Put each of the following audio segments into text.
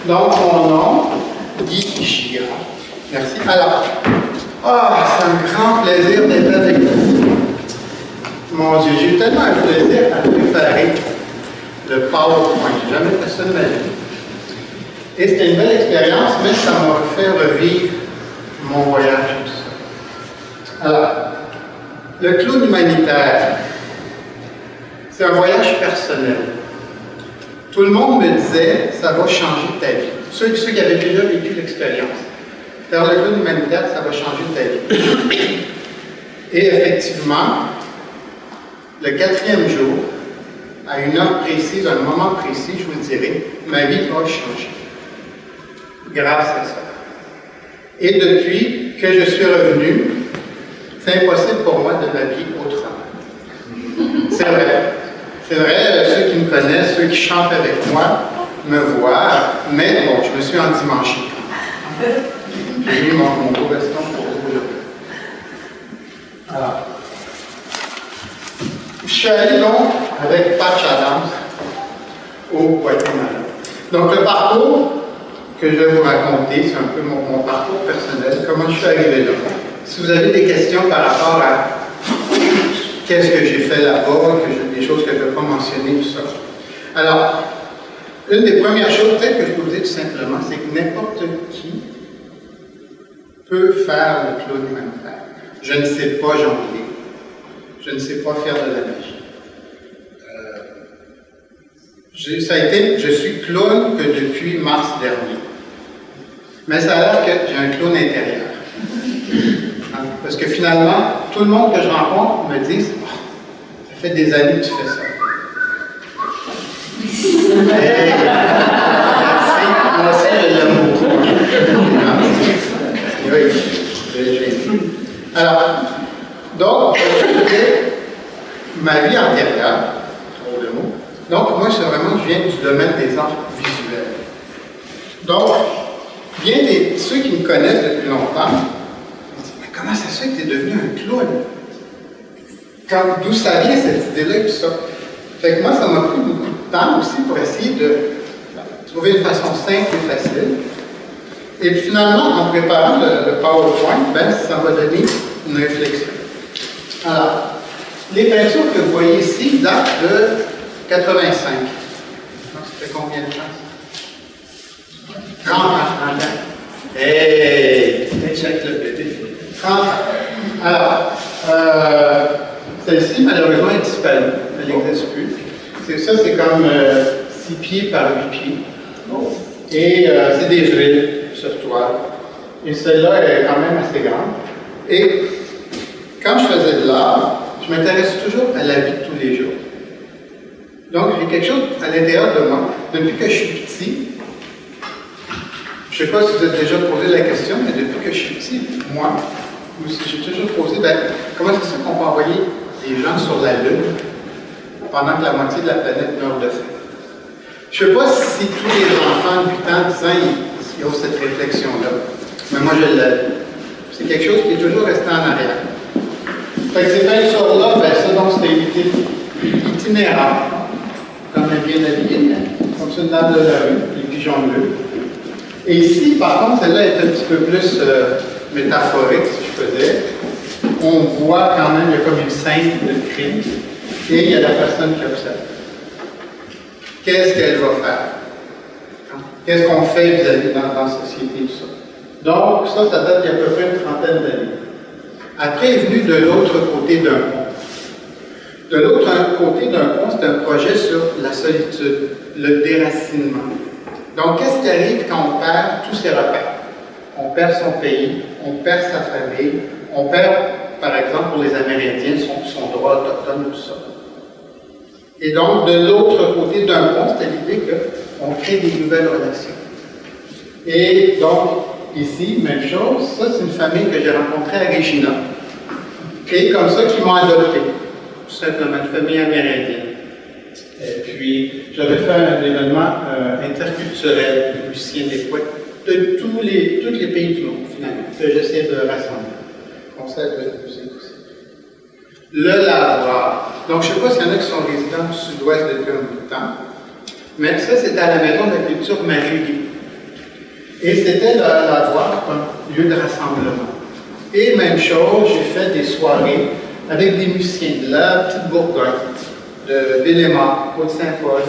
Donc, mon nom, Guy Girard. Merci. Alors, c'est un grand plaisir d'être avec vous. Mon Dieu, j'ai eu tellement un plaisir à préparer le PowerPoint. J'ai jamais fait ça de ma vie. Et c'était une belle expérience, mais ça m'a fait revivre mon voyage et tout ça. Alors, le clown humanitaire, c'est un voyage personnel. Tout le monde me disait, ça va changer ta vie. Ceux qui avaient déjà vécu l'expérience. Faire le clown humanitaire, ça va changer ta vie. Et effectivement, le 4e jour, à une heure précise, à un moment précis, je vous dirai, ma vie va changer. Grâce à ça. Et depuis que je suis revenu, c'est impossible pour moi de m'habiller autrement. C'est vrai. C'est vrai, ceux qui me connaissent, ceux qui chantent avec moi, me voient, mais bon, je me suis endimanché. J'ai mis mon beau veston pour vous. Alors, je suis allé donc avec Patch Adams au Guatemala. Donc, le parcours que je vais vous raconter, c'est un peu mon parcours personnel, comment je suis arrivé là. Si vous avez des questions par rapport à qu'est-ce que j'ai fait là-bas, des choses que je ne vais pas mentionner, tout ça. Alors, une des premières choses, peut-être que je peux vous dire tout simplement, c'est que n'importe qui peut faire le clown humanitaire. Je ne sais pas jongler. Je ne sais pas faire de la magie. Je suis clown que depuis mars dernier. Mais ça a l'air que j'ai un clown intérieur. Parce que finalement, tout le monde que je rencontre me dit « ça fait des années que tu fais ça. » Hey, merci de l'amour. Oui, alors, donc, ma vie antérieure, trop de mots. Donc, moi, c'est vraiment, je viens du domaine des arts visuels. Donc, bien ceux qui me connaissent depuis longtemps, comment ça se fait que tu es devenu un clown? D'où ça vient cette idée-là et tout ça? Fait que moi, ça m'a pris beaucoup de temps aussi pour essayer de trouver une façon simple et facile. Et puis finalement, en préparant le PowerPoint, ça m'a donné une réflexion. Alors, les peintures que vous voyez ici datent de 85. Donc, ça fait combien de temps? 30 ans. Hey! Check le bébé. 30 ans. Alors, celle-ci, malheureusement, est disparue. Elle n'existe plus. C'est comme 6 pieds par 8 pieds. Et c'est des huiles sur toile. Et celle-là est quand même assez grande. Et quand je faisais de l'art, je m'intéresse toujours à la vie de tous les jours. Donc, il y a quelque chose à l'intérieur de moi. Depuis que je suis petit, je ne sais pas si vous avez déjà posé la question, mais depuis que je suis petit, moi, j'ai toujours posé, comment c'est ça qu'on peut envoyer des gens sur la Lune pendant que la moitié de la planète meurt de faim? Je ne sais pas si tous les enfants de 8 ans, 10 ans, ils ont cette réflexion-là. Mais moi, je l'ai. C'est quelque chose qui est toujours resté en arrière. Fait que ces peintures-là, ça, donc, c'était itinérant, comme un bien habillé, comme ça, une dame de la rue, les pigeons bleus. Et ici, par contre, celle-là est un petit peu plus métaphorique, si je faisais. On voit quand même, il y a comme une scène de crime, et il y a la personne qui observe. Qu'est-ce qu'elle va faire? Qu'est-ce qu'on fait vis-à-vis dans la société, tout ça? Donc, ça date d'il y a à peu près une trentaine d'années. Après est venu de l'autre côté d'un pont. De l'autre côté d'un pont, c'est un projet sur la solitude, le déracinement. Donc, qu'est-ce qui arrive quand on perd tous ses repères? On perd son pays, on perd sa famille, on perd, par exemple, pour les Amérindiens, son droit autochtone, tout ça. Et donc, de l'autre côté d'un pont, c'était l'idée qu'on crée des nouvelles relations. Et donc, ici, même chose, ça, c'est une famille que j'ai rencontrée à Regina. Et comme ça, qui m'ont adopté. Tout simplement, une famille amérindienne. Et puis, j'avais fait un événement interculturel de musiciens des poètes de tous les pays du monde, finalement, que j'essaie de rassembler. Concert de musique aussi. Le lavoir. Donc, je ne sais pas s'il y en a qui sont résidents du sud-ouest depuis un bout de temps, mais ça, c'était à la Maison de la Culture Marie-Guy. Et c'était la voir comme lieu de rassemblement. Et même chose, j'ai fait des soirées avec des musiciens de la Petite Bourgogne, de Vélémar, Côte-Saint-Paul,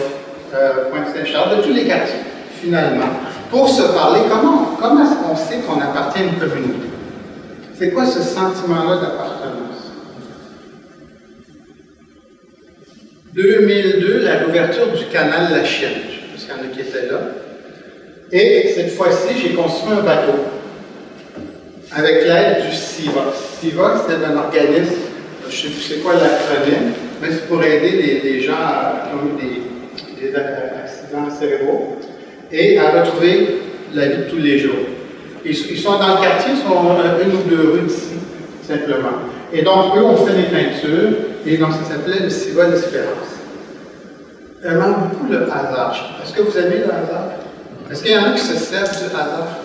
Pointe-Saint-Charles, de tous les quartiers, finalement, pour se parler comment est-ce qu'on sait qu'on appartient à une communauté. C'est quoi ce sentiment-là d'appartenance? 2002, l'ouverture du canal La Chienne, je sais pas s'il y en a qui étaient là. Et cette fois-ci, j'ai construit un bateau avec l'aide du CIVOX. CIVOX, c'est un organisme, je ne sais plus c'est quoi l'acronyme, mais c'est pour aider les gens qui ont eu des accidents cérébraux et à retrouver la vie de tous les jours. Ils sont dans le quartier, ils sont une ou deux rues d'ici, simplement. Et donc, eux, on fait des peintures, et donc ça s'appelait le CIVA d'Espérance. J'aime beaucoup le hasard. Est-ce que vous aimez le hasard? Est-ce qu'il y en a qui se servent du hasard?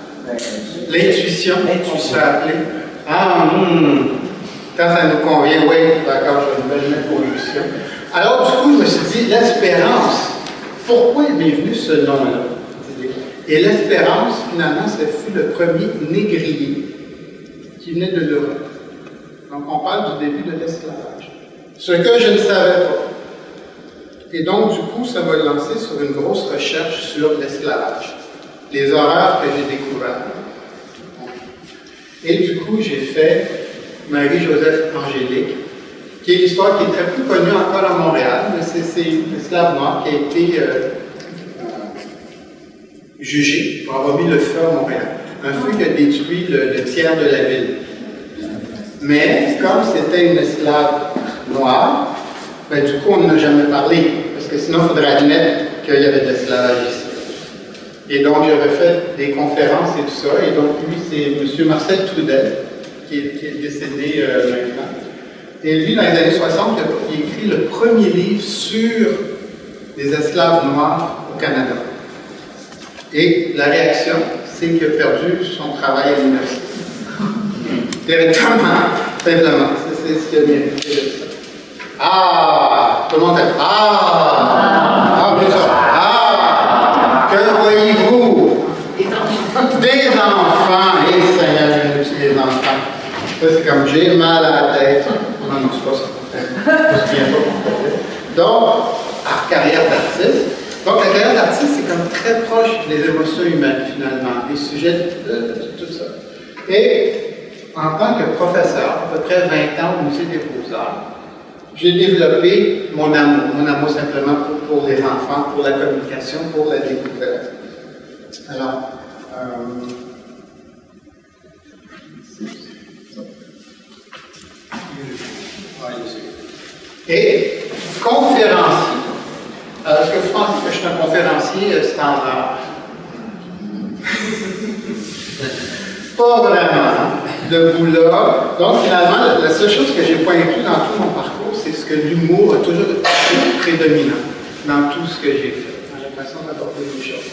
L'intuition, on se fait appeler. Quand ça nous convient, oui, d'accord, je vais le mettre pour l'intuition. Alors, du coup, je me suis dit, l'espérance, pourquoi m'est venu ce nom-là? Et l'espérance, finalement, ça fut le premier négrier qui venait de l'Europe. Donc, on parle du début de l'esclavage. Ce que je ne savais pas. Et donc, du coup, ça m'a lancé sur une grosse recherche sur l'esclavage. Les horreurs que j'ai découvertes. Et du coup, j'ai fait Marie-Joseph Angélique, qui est l'histoire qui est très peu connue encore à Montréal, mais c'est une esclave noire qui a été jugée pour avoir mis le feu à Montréal. Un feu qui a détruit le tiers de la ville. Mais comme c'était une esclave noire, ben, du coup, on n'en a jamais parlé, parce que sinon, il faudrait admettre qu'il y avait de l'esclavage ici. Et donc, j'avais fait des conférences et tout ça, et donc, lui, c'est M. Marcel Trudel, qui est décédé maintenant. Et lui, dans les années 60, il a écrit le premier livre sur les esclaves noirs au Canada. Et la réaction, c'est qu'il a perdu son travail à l'université. Directement, simplement. C'est ce qu'il a mérité de ça. Ah! Tout le monde dit ah! Que voyez-vous? Des enfants! Et Seigneur, des enfants. Ça, c'est comme j'ai mal à la tête. Non, non, c'est pas ça. Je me souviens pas pourquoi. Donc, carrière d'artiste. Donc, la carrière d'artiste, c'est comme très proche des émotions humaines, finalement, des sujets de tout ça. Et en tant que professeur, à peu près 20 ans au Musée des Beaux-Arts, j'ai développé mon amour simplement pour les enfants, pour la communication, pour la découverte. Alors, et conférencier. Alors, est-ce que vous pensez que je suis un conférencier standard? Pas vraiment. Debout là. Donc, finalement, la seule chose que je n'ai pas inclus dans tout mon parcours, c'est ce que l'humour a toujours été prédominant dans tout ce que j'ai fait. J'ai l'impression d'apporter des choses.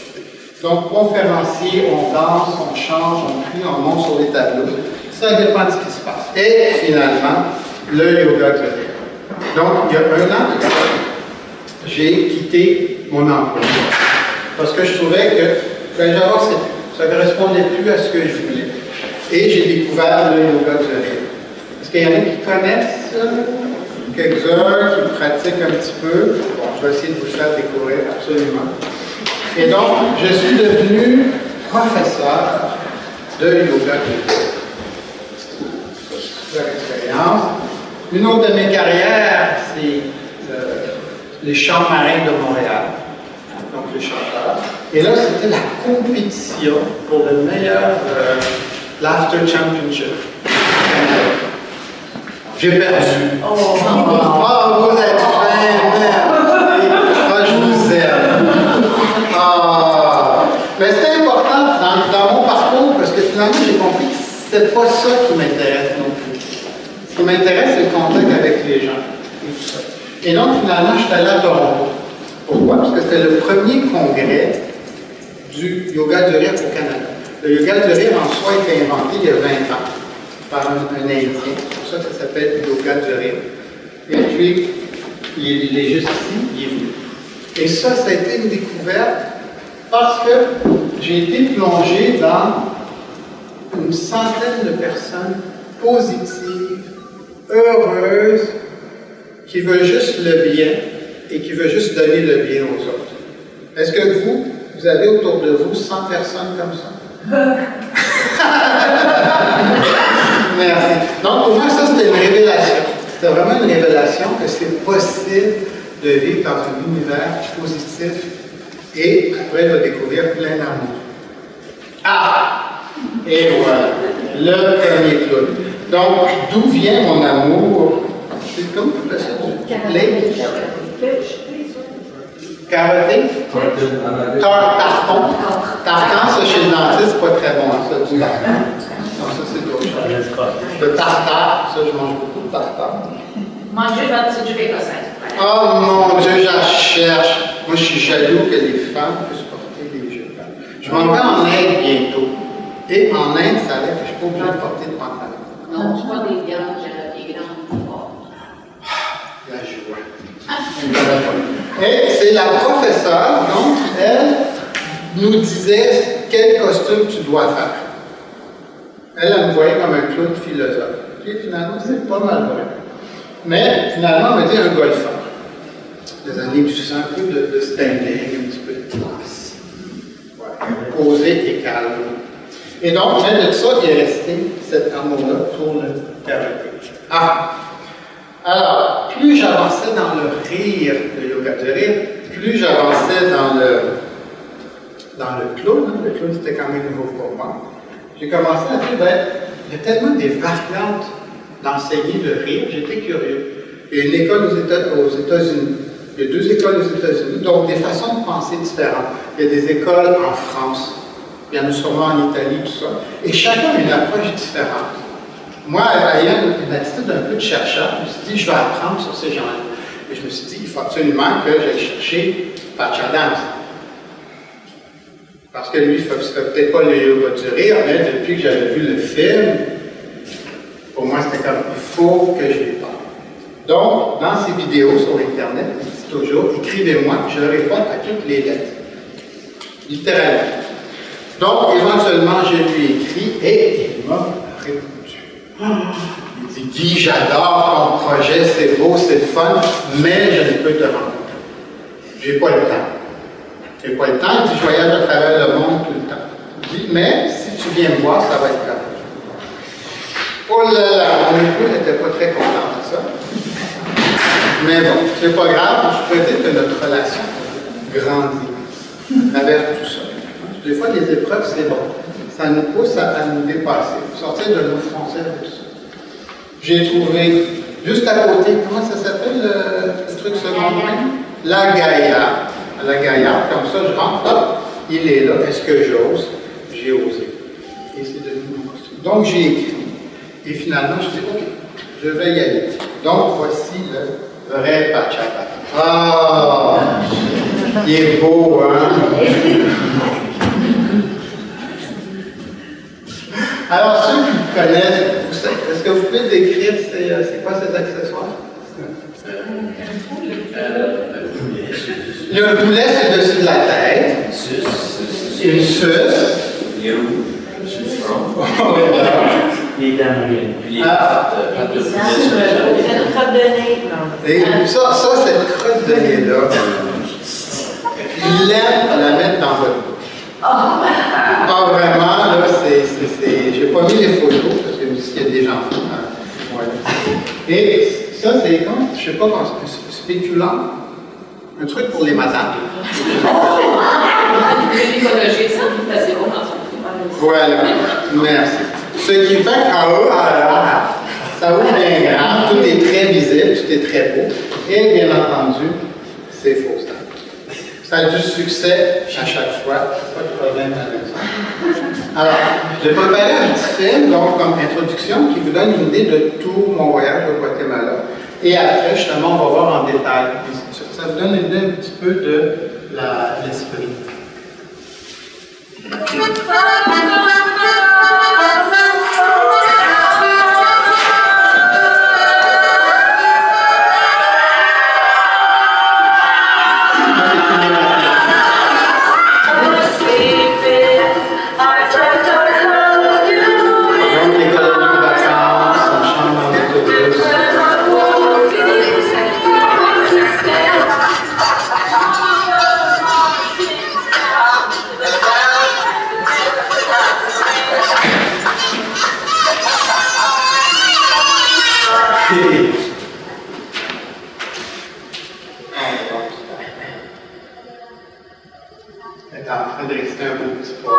Donc, conférencier, on danse, on change, on crie, on monte sur les tableaux. Ça dépend de ce qui se passe. Et finalement, le yoga classique. Donc, il y a un an, j'ai quitté mon emploi. Parce que je trouvais que ça ne correspondait plus à ce que je voulais. Et j'ai découvert le yoga du rire. Est-ce qu'il y en a qui connaissent quelques-uns, qui pratiquent un petit peu? Bon, je vais essayer de vous le faire découvrir absolument. Et donc, je suis devenu professeur de yoga du rire. Super expérience. Une autre de mes carrières, c'est les chants marins de Montréal. Donc, les chanteurs. Et là, c'était la compétition pour le meilleur Laughter Championship au Canada. J'ai perdu. Oh, vous êtes fin, je vous aime. Mais c'était important dans mon parcours parce que finalement, j'ai compris que c'était pas ça qui m'intéresse non plus. Ce qui m'intéresse, c'est le contact avec les gens. Et donc, finalement, je suis allé à Toronto. Pourquoi? Parce que c'était le premier congrès du yoga du rire au Canada. Le yoga du rire en soi a été inventé il y a 20 ans par un Indien. C'est pour ça que ça s'appelle yoga du rire. Et puis, il est juste ici, il est venu. Et ça a été une découverte Parce que j'ai été plongé dans une centaine de personnes positives, heureuses, qui veulent juste le bien et qui veulent juste donner le bien aux autres. Est-ce que vous avez autour de vous 100 personnes comme ça? Merci. Donc, pour moi, ça, c'était une révélation. C'était vraiment une révélation que c'est possible de vivre dans un univers positif et après de découvrir plein d'amour. Ah! Et voilà, le premier clown. Donc, d'où vient mon amour? C'est comme tu fais ça? Carotté? Tarton. Tartan, ça, chez le dentiste, c'est pas très bon, ça, du tartan. Non, ça, c'est d'autres choses. Le tartare, ça, je mange beaucoup de tartare. Mangez votre petite jupe écossaise. Oh mon Dieu, j'en cherche. Moi, je suis jaloux que les femmes puissent porter des jupes. Je m'en vais en Inde bientôt. Et en Inde, ça allait que je ne suis pas obligé de porter de pantalon. Non, c'est pas des grandes portes. La joie. Et c'est la professeure, donc, elle nous disait quel costume tu dois faire. Elle me voyait comme un clown philosophe. Et finalement, c'est pas mal vrai. Mais finalement, on m'a dit un golfeur. Des années, tu sens un peu de standing, un petit peu de classe. Ouais. Posé et calme. Et donc, de ça, il est resté cet amour-là pour le karaté. Ah! Alors, plus j'avançais dans le rire, le yoga du rire, plus j'avançais dans le clown. Le clown, c'était quand même nouveau pour moi. J'ai commencé à dire, ben, il y a tellement des variantes d'enseigner le rire, j'étais curieux. Il y a une école aux États-Unis. Il y a 2 écoles aux États-Unis, donc des façons de penser différentes. Il y a des écoles en France, il y en a sûrement en Italie, tout ça. Et chacun a une approche différente. Moi, ayant une attitude un peu de chercheur, je me suis dit, je vais apprendre sur ces gens-là. Et je me suis dit, il faut absolument que j'aille chercher Pachadams. Parce que lui, il ne fait peut-être pas le yoga du rire, mais depuis que j'avais vu le film, pour moi, c'était comme, il faut que je lui parle. Donc, dans ces vidéos sur Internet, il dit toujours, écrivez-moi, je réponds à toutes les lettres. Littéralement. Donc, éventuellement, je lui ai écrit et il m'a répondu. Il dit, Guy, j'adore ton projet, c'est beau, c'est le fun, mais je ne peux te rencontrer. J'ai pas le temps. J'ai pas le temps, il dit, je voyage à travers le monde tout le temps. Il dit, mais si tu viens me voir, ça va être grave. Oh là là, mon époux n'était pas très content de ça. Mais bon, c'est pas grave, je peux dire que notre relation grandit à travers tout ça. Des fois, les épreuves, c'est bon. Ça nous pousse à nous dépasser, sortir de nos frontières et tout ça. J'ai trouvé, juste à côté, comment ça s'appelle le truc secondaire? La Gaillarde. À la Gaillarde, comme ça, je rentre, hop, il est là. Est-ce que j'ose? J'ai osé. Et c'est devenu mon costume. Donc, j'ai écrit. Et finalement, je dis, OK, je vais y aller. Donc, voici le vrai Pachapa. Ah! Il est beau, hein? Alors, ceux qui me connaissent, est-ce que vous pouvez décrire c'est quoi ces accessoires? Le boulet, c'est dessus de la tête. Une suce. Les rouges. Sur le front. Les dents. Puis les pattes de poulet sur la jambe. C'est une crotte de nez. Et ça, cette crotte de nez-là, il aime la mettre dans votre bouche. Ah, vraiment, là, j'ai pas mis les photos parce que il y a des gens fous. Hein. Ouais. Et ça, c'est comme, je sais pas comment c'est, spéculant. Un truc pour les madames. L'écologie, ça, c'est bon dans son Voilà, merci. Ce qui fait qu'en haut, ça ouvre bien grand, tout est très visible, tout est très beau. Et bien entendu, c'est faux. Ça a du succès à chaque fois, pas de problème avec ça. Alors, j'ai préparé un petit film, donc comme introduction, qui vous donne une idée de tout mon voyage au Guatemala. Et après, justement, on va voir en détail. Ça vous donne une idée un petit peu de l'esprit. Elle est en train de réciter un beau petit poème.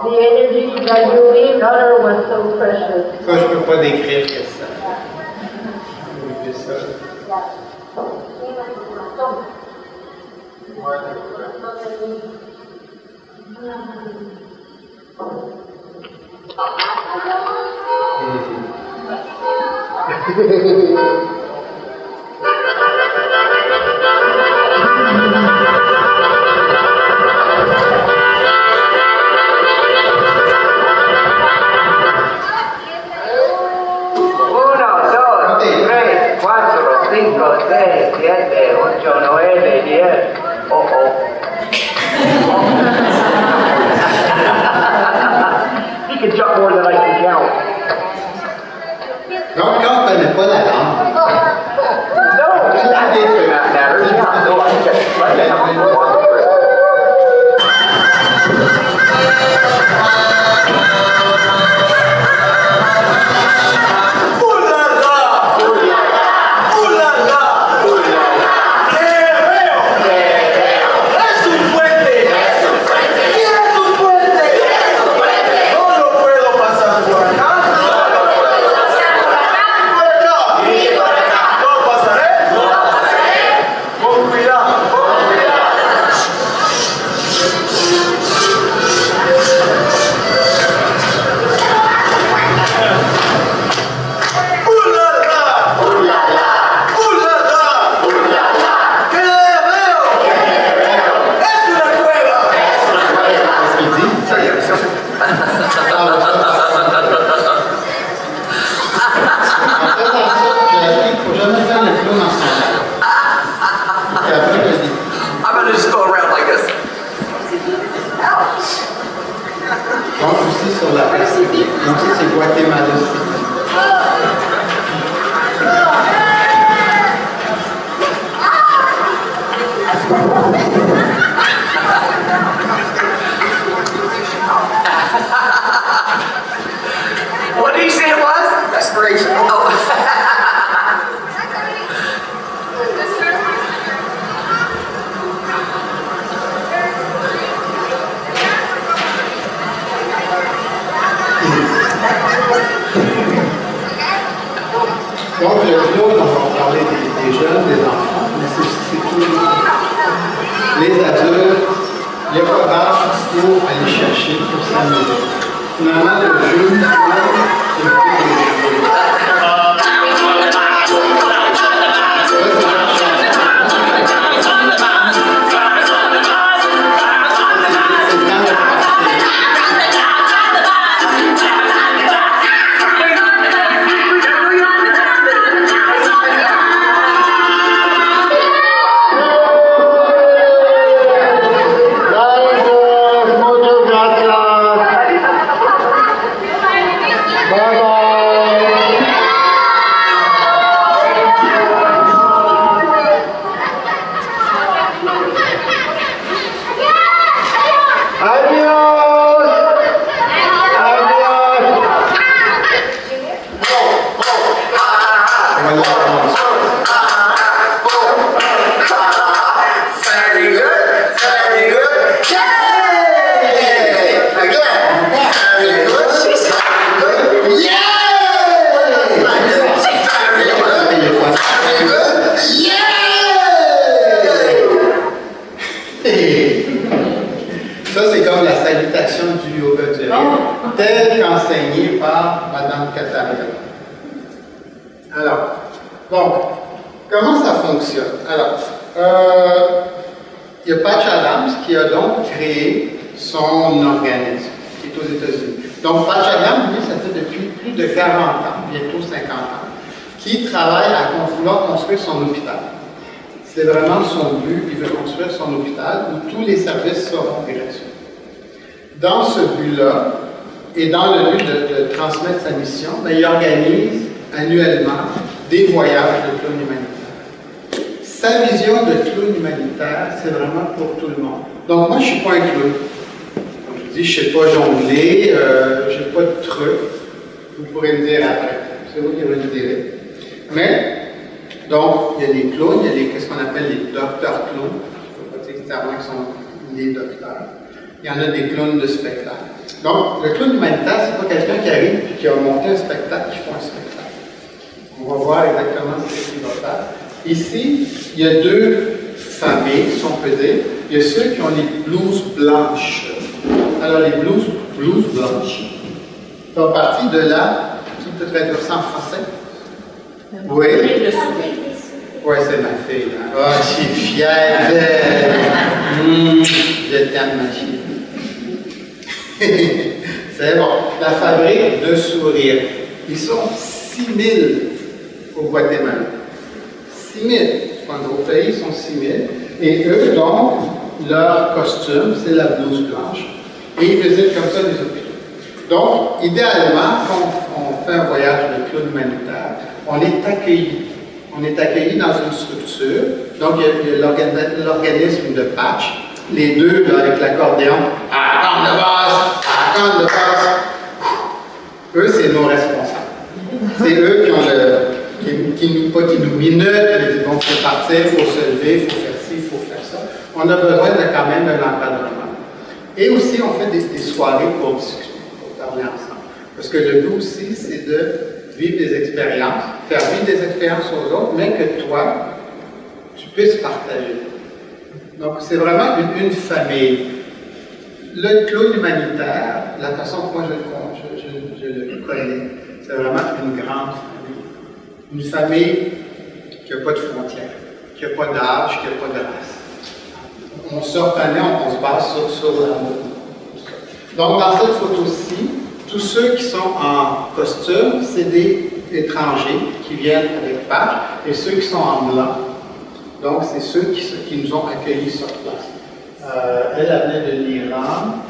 The energy that you gave her was so precious. Ça, je peux pas décrire que ça. Je vais ça. Uno, dos, tres, cuatro, cinco, seis, siete, ocho, nueve, 10. Oh, oh. He can jump more than I can count. Donc, quand on ne connaît pas la langue, No, that matters. Yeah, no, I can. What did you say it was? Respiration. Oh. Donc, le flow, on va parler des jeunes, des enfants, mais c'est tout le monde. Les adultes, il n'y a pas d'âge qu'il faut aller chercher pour s'amuser. Finalement, le jeu, c'est le plus de jouer. Ça, c'est comme la salutation du yoga du rire, telle qu'enseignée par Mme Kataria. Alors, donc, comment ça fonctionne? Alors, il y a Patch Adams qui a donc créé son organisme, qui est aux États-Unis. Donc, Patch Adams, lui, ça fait depuis plus de 40 ans, bientôt 50 ans, qui travaille à vouloir construire son hôpital. C'est vraiment son but, il veut construire son hôpital où tous les services seront gratuits. Dans ce but-là, et dans le but de transmettre sa mission, il organise annuellement des voyages de plan humanitaire. sa vision de clown humanitaire, c'est vraiment pour tout le monde. Donc moi, je ne suis pas un clown. Comme je dis, je ne sais pas jongler, je n'ai pas de truc. Vous pourrez me dire après. C'est vous qui me le direz. Mais, donc, il y a les clowns, il y a les, qu'est-ce qu'on appelle les docteurs clowns. Je ne peux pas dire exactement qu'ils sont les docteurs. Il y en a des clowns de spectacle. Donc, le clown humanitaire, ce n'est pas quelqu'un qui arrive et qui a monté un spectacle, qui fait un spectacle. On va voir exactement ce qu'il va faire. Ici, il y a deux familles, si on peut dire. Il y a ceux qui ont les blouses blanches. Alors, les blouses blanches font partie de la... Qui peut traduire ça en français? Oui. Oui, c'est ma fille. Là. Oh, je suis fière d'elle. Je t'aime, ma fille. C'est bon. La fabrique de sourires. Ils sont 6000 au Guatemala. 6000. C'est pas un gros pays, ils sont 6000. Et eux, donc, leur costume, c'est la blouse blanche. Et ils visitent comme ça les hôpitaux. Donc, idéalement, quand on fait un voyage de clown humanitaire, on est accueilli. On est accueilli dans une structure. Donc, il y a l'organisme de patch. Les deux, là, avec l'accordéon, à la corne de base. Eux, c'est nos responsables. C'est eux qui ont qui nous minutent, qui disent, bon, il faut partir, il faut se lever, il faut faire ci, il faut faire ça. On a besoin de quand même d'un encadrement. Et aussi, on fait des soirées pour discuter, pour parler ensemble. Parce que le but aussi, c'est de vivre des expériences, faire vivre des expériences aux autres, mais que toi, tu puisses partager. Donc, c'est vraiment une famille. Le clown humanitaire, la façon que moi je le connais, c'est vraiment une grande famille. Une famille qui n'a pas de frontières, qui n'a pas d'âge, qui n'a pas de race. On se reconnaît, on se base sur l'amour. Donc, dans cette photo-ci, tous ceux qui sont en costume, c'est des étrangers qui viennent avec page, et ceux qui sont en blanc, donc c'est ceux qui nous ont accueillis sur place. Elle venait de l'Iran,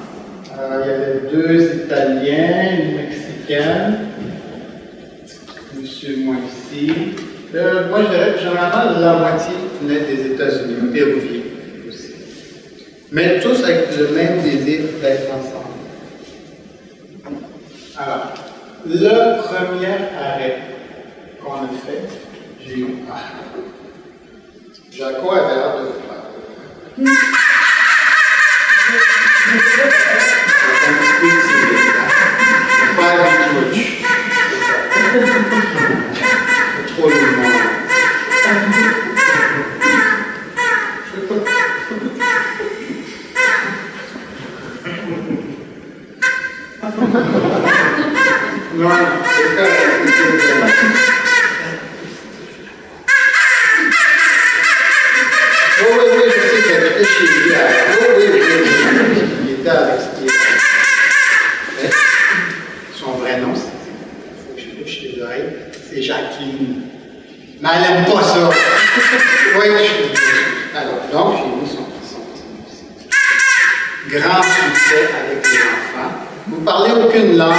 il y avait 2 Italiens, une Mexicaine, monsieur moi ici. Moi je dirais que généralement la moitié venait des États-Unis, un Péruvien aussi. Mais tous avec le même désir d'être ensemble. Alors, le premier arrêt qu'on a fait, j'ai eu Jaco avait l'air de le faire. C'est un petit peu timide, hein? Pas habitué. C'est trop le monde. Non, c'est correct. Oui, je sais qu'il était chez lui. Oui. Il était avec Steve. Son vrai nom, il faut que je touche les oreilles, c'est Jacqueline. Mais elle n'aime pas ça. Oui, alors, donc, j'ai mis son petit. Grand succès avec les enfants. Vous ne parlez aucune langue.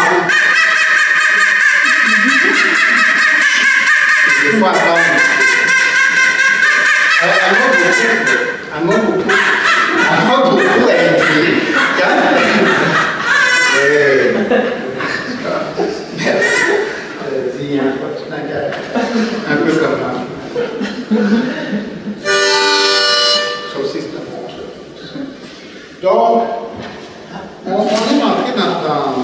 Des fois, elle m'a beaucoup aidé. Merci. Dis un peu comme moi. Ça aussi, c'est un bon truc. Donc, on est entré dans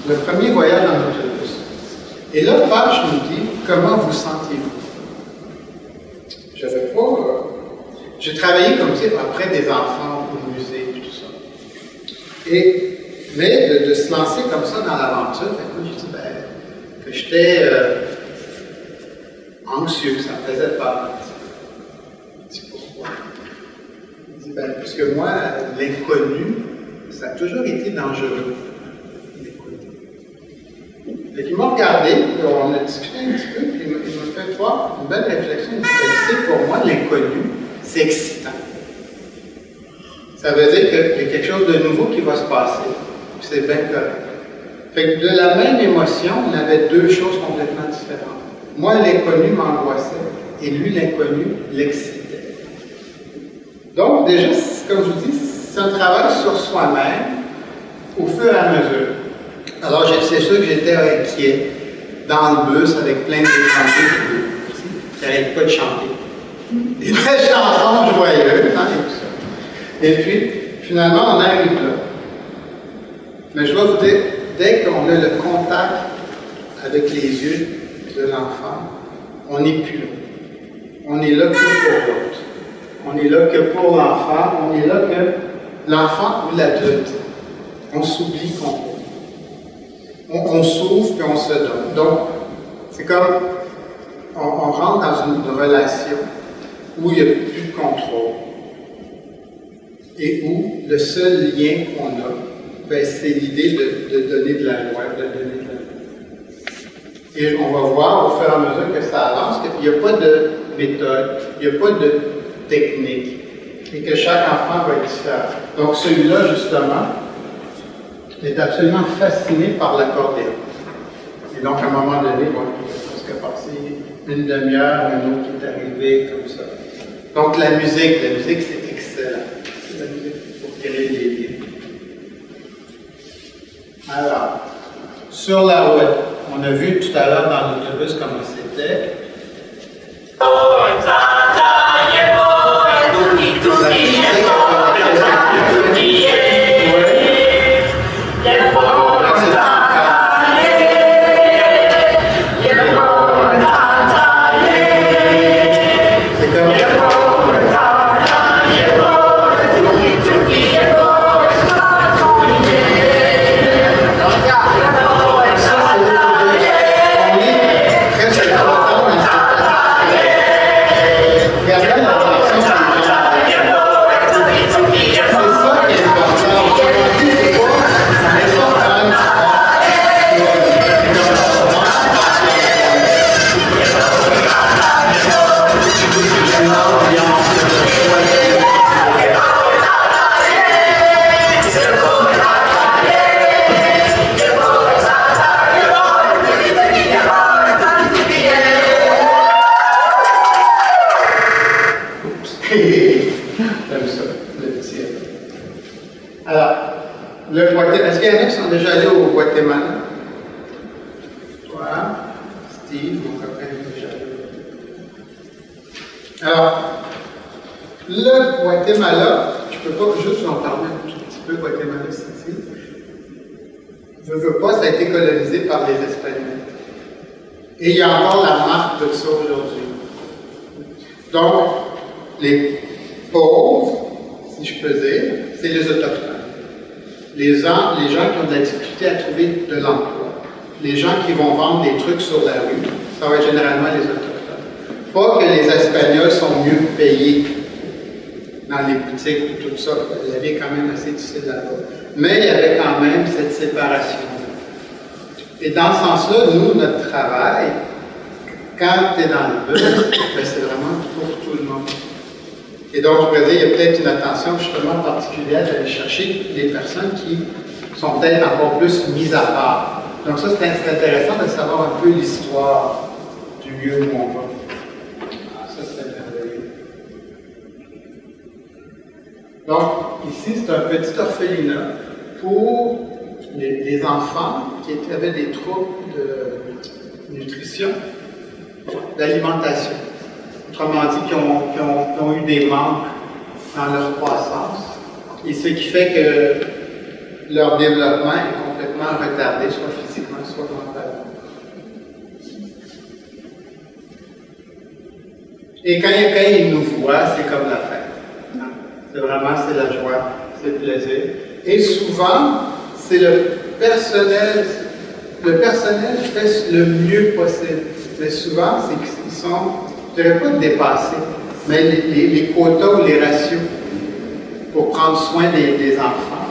le premier voyage en autobus. Et là, Page nous dit, comment vous sentez-vous? J'avais pas... j'ai travaillé comme ça après des enfants au musée et tout ça. Mais de se lancer comme ça dans l'aventure, moi j'ai dit que j'étais anxieux, que ça me faisait peur. Je dis pourquoi? Il dit parce que moi, l'inconnu, ça a toujours été dangereux. Fait qu'il m'a regardé, puis on a discuté un petit peu, puis il m'a fait voir une belle réflexion. Il m'a dit, pour moi, l'inconnu, c'est excitant. Ça veut dire qu'il y a quelque chose de nouveau qui va se passer. Puis c'est bien correct. Fait que de la même émotion, on avait 2 choses complètement différentes. Moi, l'inconnu m'angoissait, et lui, l'inconnu l'excitait. Donc, déjà, comme je vous dis, c'est un travail sur soi-même au fur et à mesure. Alors, c'est sûr que j'étais inquiet dans le bus avec plein d'étrangers qui n'arrêtent pas de chanter. Des vraies chansons joyeuses, hein, et tout ça. Et puis, finalement, on arrive là. Mais je vais vous dire, dès qu'on a le contact avec les yeux de l'enfant, on n'est plus là. On est là que pour l'autre. On est là que pour l'enfant. On est là que l'enfant ou l'adulte. On s'oublie qu'on on s'ouvre et on se donne. Donc, c'est comme on rentre dans une relation où il n'y a plus de contrôle et où le seul lien qu'on a, ben, c'est l'idée de donner de la joie, de donner de la joie. Et on va voir au fur et à mesure que ça avance qu'il n'y a pas de méthode, il n'y a pas de technique et que chaque enfant va être différent. Donc celui-là, justement, est absolument fasciné par l'accordéon. Et donc, à un moment donné, bon, il a presque passé une demi-heure, un autre qui est arrivé comme ça. Donc, la musique, c'est excellent. C'est la musique pour créer des liens. Alors, sur la route, on a vu tout à l'heure dans l'autobus comment c'était. Alors, le Guatemala. Est-ce qu'il y en a qui sont déjà allés au Guatemala? Toi, Steve, mon copain est déjà allé au Guatemala. Alors, le Guatemala, je ne peux pas juste en parler un tout petit peu, Guatemala City. Je ne veux pas, ça a été colonisé par les Espagnols. Et il y a encore la marque de ça aujourd'hui. Donc, les pauvres, si je peux dire, c'est les autochtones. Les gens qui ont de la difficulté à trouver de l'emploi. Les gens qui vont vendre des trucs sur la rue, ça va être généralement les autochtones. Pas que les Espagnols sont mieux payés dans les boutiques et tout ça. La vie est quand même assez difficile là-bas. Mais il y avait quand même cette séparation. Et dans ce sens-là, nous, notre travail, quand tu es dans le bus, ben, c'est vraiment pour tout le monde. Et donc, je pourrais dire, il y a peut-être une attention justement particulière d'aller chercher les personnes qui sont peut-être encore plus mises à part. Donc ça, c'est intéressant de savoir un peu l'histoire du lieu où on va. Ça, c'est merveilleux. Donc, ici, c'est un petit orphelinat pour les enfants qui avaient des troubles de nutrition, d'alimentation. Autrement dit, qui ont eu des manques dans leur croissance. Et ce qui fait que leur développement est complètement retardé, soit physiquement, soit mentalement. Et quand ils nous voient, c'est comme la fête. C'est vraiment, c'est la joie, c'est le plaisir. Et souvent, c'est le personnel fait le mieux possible. Mais souvent, c'est qu'ils sont, je ne dirais pas dépassés, mais les quotas ou les ratios pour prendre soin des enfants,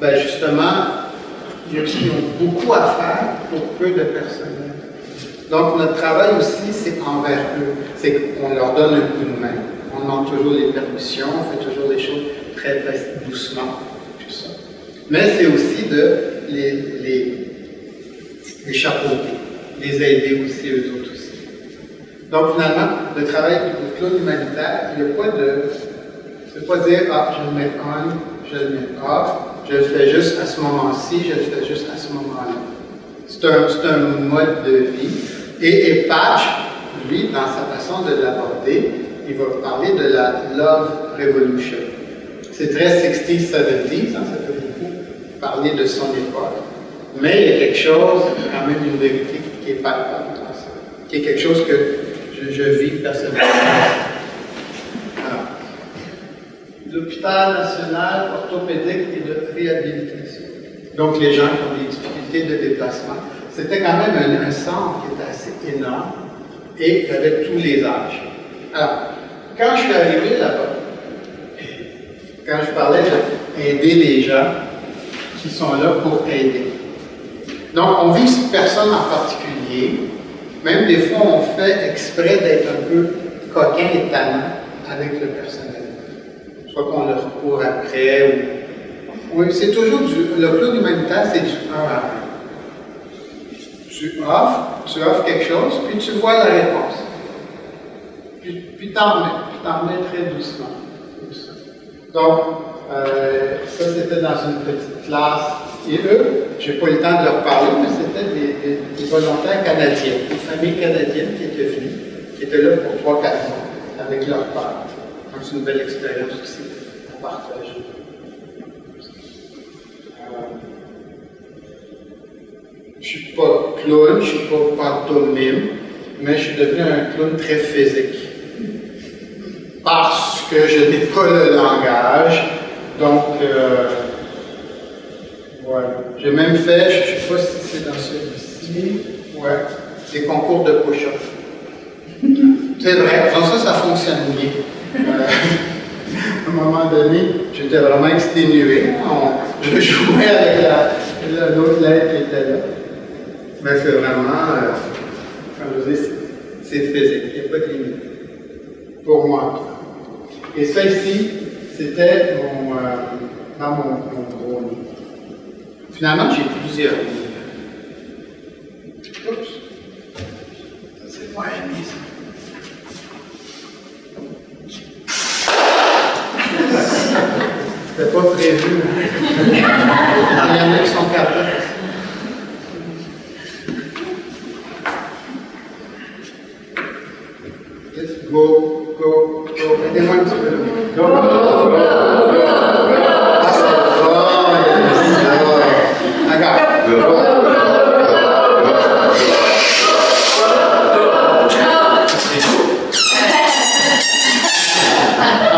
ben justement, ils ont beaucoup à faire pour peu de personnel. Donc, notre travail aussi, c'est envers eux. C'est qu'on leur donne un coup de main. On demande toujours les permissions, on fait toujours des choses très, très doucement, tout ça. Mais c'est aussi de les chapeauter, les aider aussi, eux autres aussi. Donc, finalement, le travail du clown humanitaire, il n'y a pas de C'est pas dire, ah, je le mets on, je le mets off, je le fais juste à ce moment-ci, je le fais juste à ce moment-là. C'est un mode de vie. Et Patch, lui, dans sa façon de l'aborder, il va parler de la Love Revolution. C'est très 60s, 70s, hein, ça fait beaucoup parler de son époque. Mais il y a quelque chose, quand même une vérité qui est palpable dans ça, qui est quelque chose que je vis personnellement. Alors, l'Hôpital national orthopédique et de réhabilitation. Donc les gens qui ont des difficultés de déplacement. C'était quand même un centre qui était assez énorme et qui avait tous les âges. Alors, quand je suis arrivé là-bas, quand je parlais d'aider les gens qui sont là pour aider. Donc, on vise personne en particulier. Même des fois, on fait exprès d'être un peu coquin et tannant avec le personnel. Soit qu'on leur court après ou... Oui, c'est toujours le clown humanitaire, c'est du 1 à 1. Tu offres quelque chose, puis tu vois la réponse. Puis t'en remets très doucement. Donc, ça c'était dans une petite classe. Et eux, je n'ai pas eu le temps de leur parler, mais c'était des volontaires canadiens, des familles canadiennes qui étaient venues, qui étaient là pour 3-4 mois avec leur père. Donc c'est une belle expérience aussi à partager. Je ne suis pas clown, je ne suis pas pantomime, mais je suis devenu un clown très physique. Parce que je n'ai pas le langage, donc voilà. J'ai même fait, je ne sais pas si c'est dans celui-ci, ouais, des concours de push-up. C'est vrai, donc ça fonctionne bien. À un moment donné, j'étais vraiment exténué. Je jouais avec l'autre lettre qui était là. Mais c'est vraiment, comme je dis, c'est physique, il n'y a pas de limite. Pour moi. Et ça ici, c'était dans mon gros livre. Finalement, j'ai plusieurs livres. Oups! C'est pas aimé ça. C'était pas prévu. Il y en a qui sont capables. Let's go. Aidez-moi un petit peu. Go. Ah, c'est bon.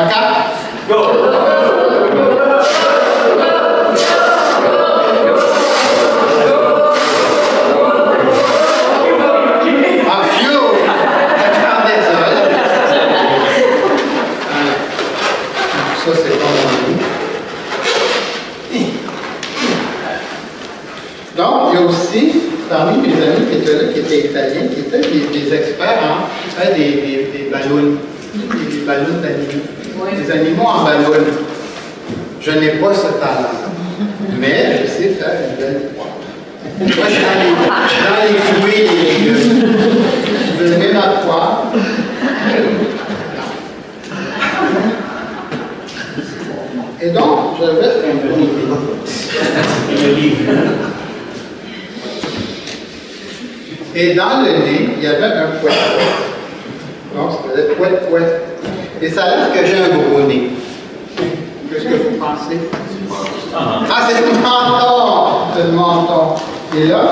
D'accord. Parmi mes amis qui étaient là, qui étaient italiens, qui étaient des experts en fait des ballons, des ballons d'animaux, des animaux en ballon. Je n'ai pas ce talent, mais je sais faire une belle poire. Moi, je suis dans les fruits et les légumes. Je mets ma poire. Et donc, j'avais un livre. Et dans le nez, il y avait un poète. Donc, c'était poète. Et ça a l'air que j'ai un gros nez. Qu'est-ce que vous pensez? Ah, c'est le menton! C'est le menton. Et là?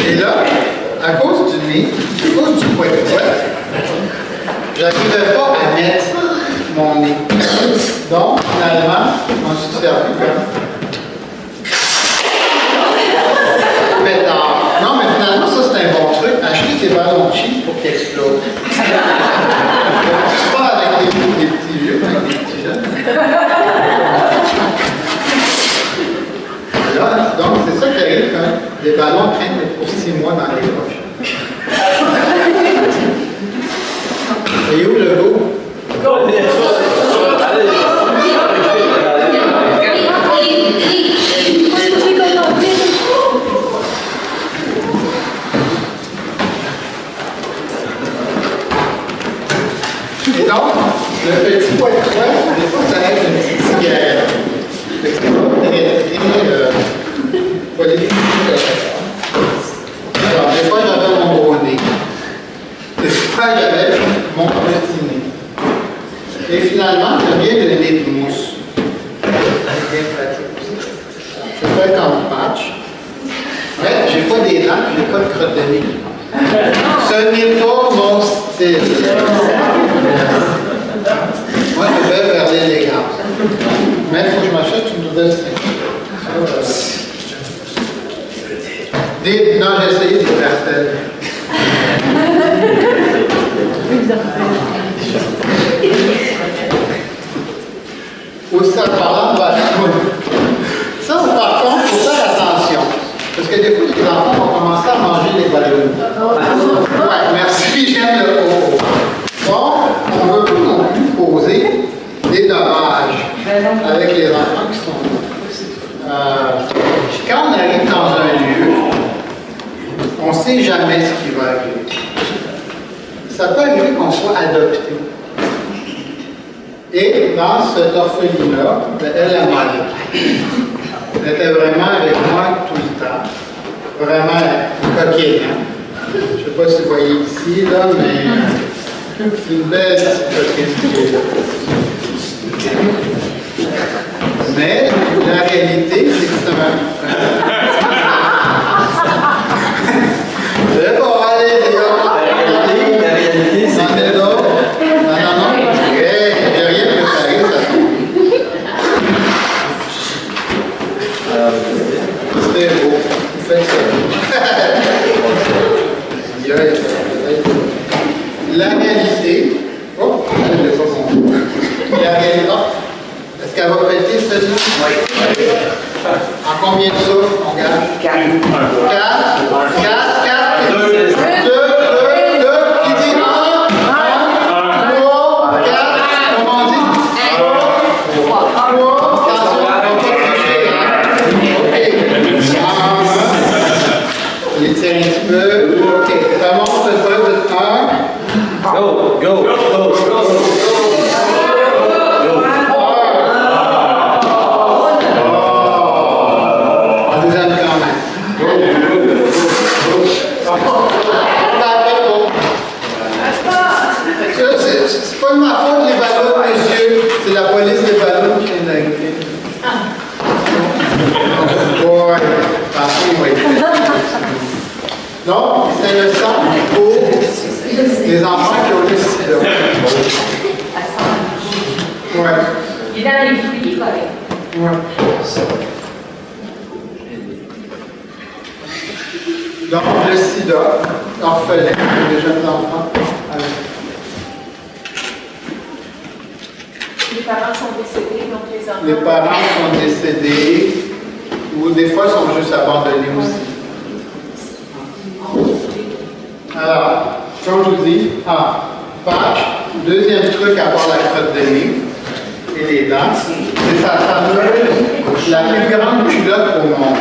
Et là, à cause du nez, à cause du poète, je n'arrivais pas à mettre mon nez. Donc, finalement, on s'est servi comme pétard. Non, mais finalement, ça, c'est un bon truc. Acheter des ballons de cheese pour qu'ils explosent. Pas avec des petits vieux, avec des petits jeunes. Là, donc, c'est ça qui arrive quand les ballons traînent pour 6 mois dans les poches. Et où le go? le petit poids de croix, des fois, ça reste une petite cigarette. Fait que c'est pas très politique. Alors, des fois, j'avais mon gros nez. Des fois, j'avais mon petit nez. Et finalement, j'ai bien le nez de mousse. C'est bien pratique aussi. Je fais comme patch. Ouais, j'ai pas des dents, j'ai pas de crotte de nez. Ce n'est pas mon style. Moi, je vais vers l'élégance. Mais il faut que je m'achète une nouvelle ceinture. Non, j'ai essayé des pastels. Aussi, en parlant de ballon. Ça, par contre, il faut faire attention. Parce que des fois, les enfants vont commencer à manger les ballons. Ouais, merci, j'aime le haut. Bon, on ne veut pas non plus causer des dommages avec les enfants qui sont là. Quand on arrive dans un lieu, on ne sait jamais ce qui va arriver. Ça peut arriver qu'on soit adopté. Et dans cet orphelinat, elle a mal. Elle était vraiment avec moi tout le temps. Vraiment coquine. Hein? Je ne sais pas si vous voyez ici, là, mais c'est une belle petite coquine qui est là. Mais la réalité, c'est que c'est un... C'est bon, allez, les gars. La réalité, c'est que... Non. J'ai rien préparé, ça. C'est beau. Faites ça. La réalité... Oh, elle n'est pas bon. La réalité... Est-ce qu'elle va péter celle-là? Oui. En combien de souffles on gage? 4. 2. Qui dit 1? 3, 4. Comment on dit? 3. 4. On va pas tricher, hein? OK. On étire un petit peu. OK. Ça monte le bras de 1. Go. C'est pas de ma faute les ballons, monsieur. C'est la police des ballons qui vient d'arriver. Ouais, parfait, oui. Donc, c'est le centre pour les enfants qui ont le sida. Ouais. Il est dans les fruits, pareil. Ouais. Donc, le sida, orphelin, les jeunes enfants. Les parents sont décédés, donc les enfants... Les parents sont décédés, ou des fois sont juste abandonnés aussi. Alors, comme je vous dis, patch, deuxième truc à part la crotte de nez et les dents, c'est sa fameuse, la plus grande culotte au monde.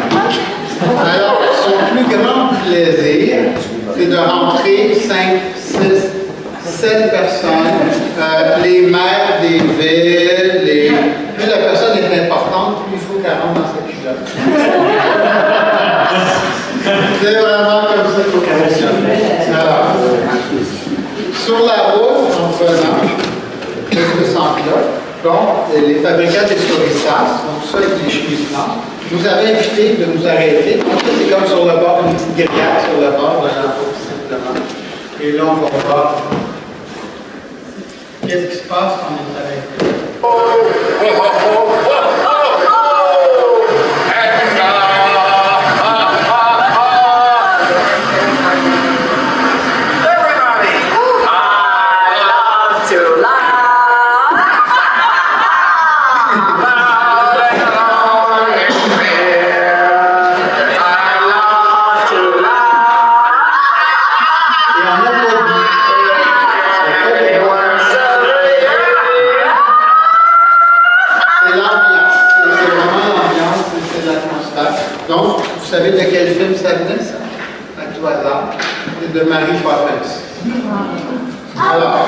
Alors, son plus grand plaisir, c'est de rentrer 5, 6, 7 personnes, les maires des villes, plus la personne est importante, plus il faut qu'elle rentre dans cette culotte. C'est vraiment comme ça qu'il faut qu'elle fonctionne. Alors, sur la route, en faisant ce centre-là, donc, les fabricants d'essorissas, donc ça avec les chemises blanches, nous avaient invité de nous arrêter. Donc, c'est comme sur le bord, une petite grillade sur le bord de la route, simplement. Et là, on va voir qu'est-ce qui se passe quand on est arrêté. Everybody, I love to lie. Et on n'a pas dit. C'est l'ambiance. C'est vraiment l'ambiance, c'est l'atmosphère. Donc, vous savez de quel film ça venait, ça? À tout hasard. C'est de Mary Poppins. Alors,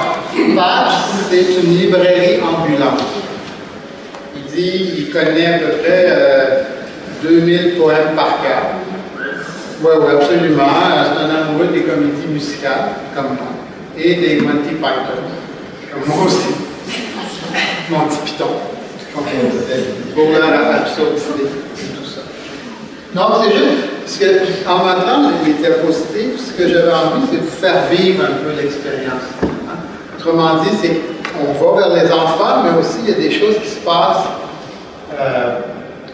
Patch, c'est c'est une librairie ambulante. Il dit qu'il connaît à peu près 2000 poèmes par cœur. Oui, absolument. C'est un amoureux des comédies musicales, comme moi, et des Monty Python, comme moi aussi. Monty Python, comme on disait. Pour leur absurdité et tout ça. Donc, c'est juste, parce que, en montrant les diapositives, ce que j'avais envie, c'est de faire vivre un peu l'expérience. Hein? Autrement dit, c'est qu'on va vers les enfants, mais aussi il y a des choses qui se passent à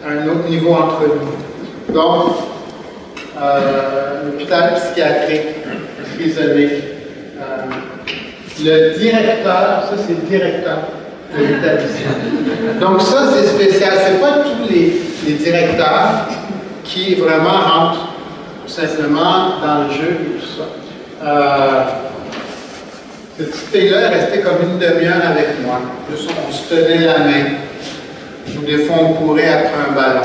un autre niveau entre nous. Donc, l'hôpital psychiatrique, prisonnier, le directeur, ça c'est le directeur de l'établissement. Donc ça c'est spécial, c'est pas tous les directeurs qui vraiment rentrent tout simplement dans le jeu et tout ça. Cette petite fille-là est restée comme une demi-heure avec moi. Juste, on se tenait la main. Des fois, on courait après un ballon.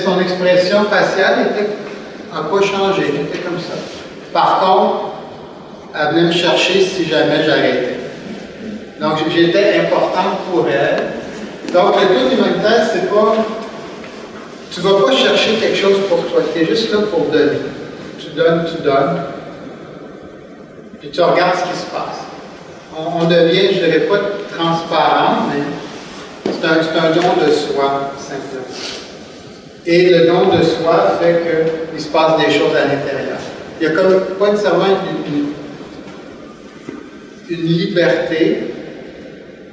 Son expression faciale n'a pas changé. Elle était comme ça. Par contre, elle venait me chercher si jamais j'arrêtais. Donc, j'étais importante pour elle. Donc, le but humanitaire, c'est pas... Tu ne vas pas chercher quelque chose pour toi. Tu es juste là pour donner. Tu donnes, puis tu regardes ce qui se passe. On devient, je ne dirais pas transparent, mais c'est un don de soi, simplement. Et le don de soi fait qu'il se passe des choses à l'intérieur. Il n'y a comme pas nécessairement une liberté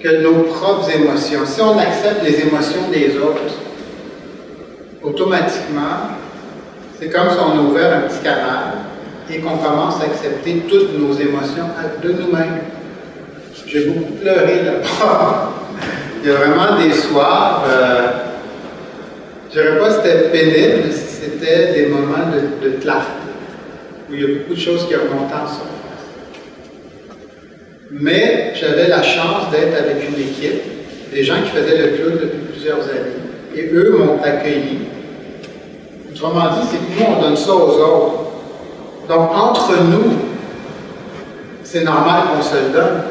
que nos propres émotions. Si on accepte les émotions des autres, automatiquement, c'est comme si on a ouvert un petit canal et qu'on commence à accepter toutes nos émotions de nous-mêmes. J'ai beaucoup pleuré là-bas. Il y a vraiment des soirs, je ne dirais pas que c'était pénible, mais c'était des moments de clarté, où il y a beaucoup de choses qui remontent en surface. Mais j'avais la chance d'être avec une équipe, des gens qui faisaient le clown depuis plusieurs années, et eux m'ont accueilli. Autrement dit, c'est que nous, on donne ça aux autres. Donc, entre nous, c'est normal qu'on se le donne.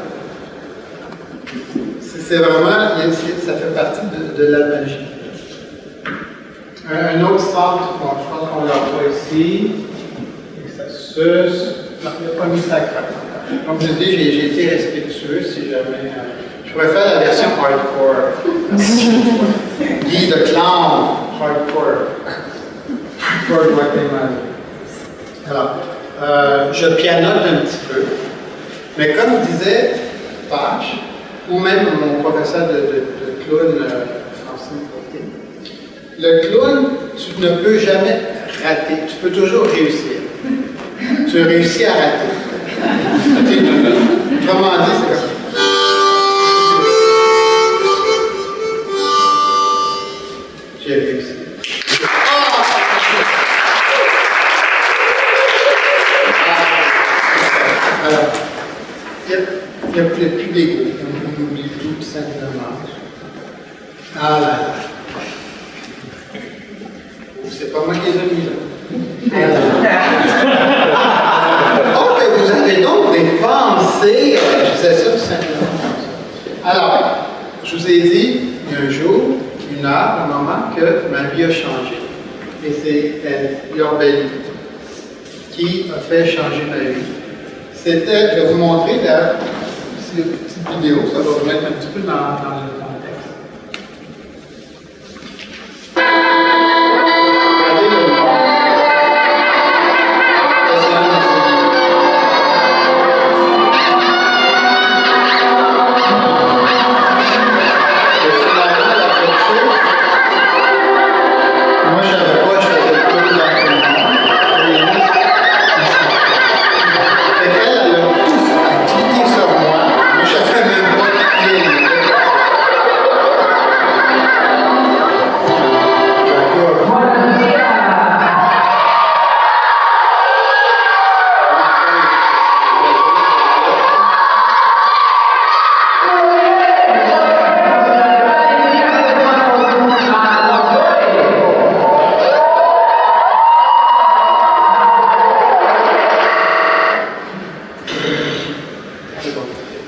C'est vraiment, ça fait partie de la magie. Un autre centre, bon, je pense qu'on l'a pas ici, et ça suce. Non, il n'a pas mis ça à craque. Comme je dis, j'ai été respectueux si jamais. Je pourrais faire la version hardcore. Guy de clown, hardcore. Hardcore Guatemala. Alors, je pianote un petit peu, mais comme disait Page, ou même mon professeur de clown, Francine Côté, le clown, tu ne peux jamais rater, tu peux toujours réussir. Tu réussis à rater. Autrement dit, c'est comme ça. J'ai réussi. Alors, il n'y a plus d'ego. On oublie tout simplement. Ah là. C'est pas moi qui les ai mis là. Oh, mais vous avez donc des pensées. Je disais ça tout simplement. Alors, je vous ai dit, il y a un jour, une heure, un moment, que ma vie a changé. Et c'est elle, Yorbeli, qui a fait changer ma vie. C'était, je vais vous montrer là, cette petite vidéo, ça va vous mettre un petit peu dans le contexte. Regardez le monde. Et finalement, la petite, moi je savais pas, je faisais le tour dans tout le monde. Elle a tout cliqué sur moi. Moi, je ne savais même pas cliquer.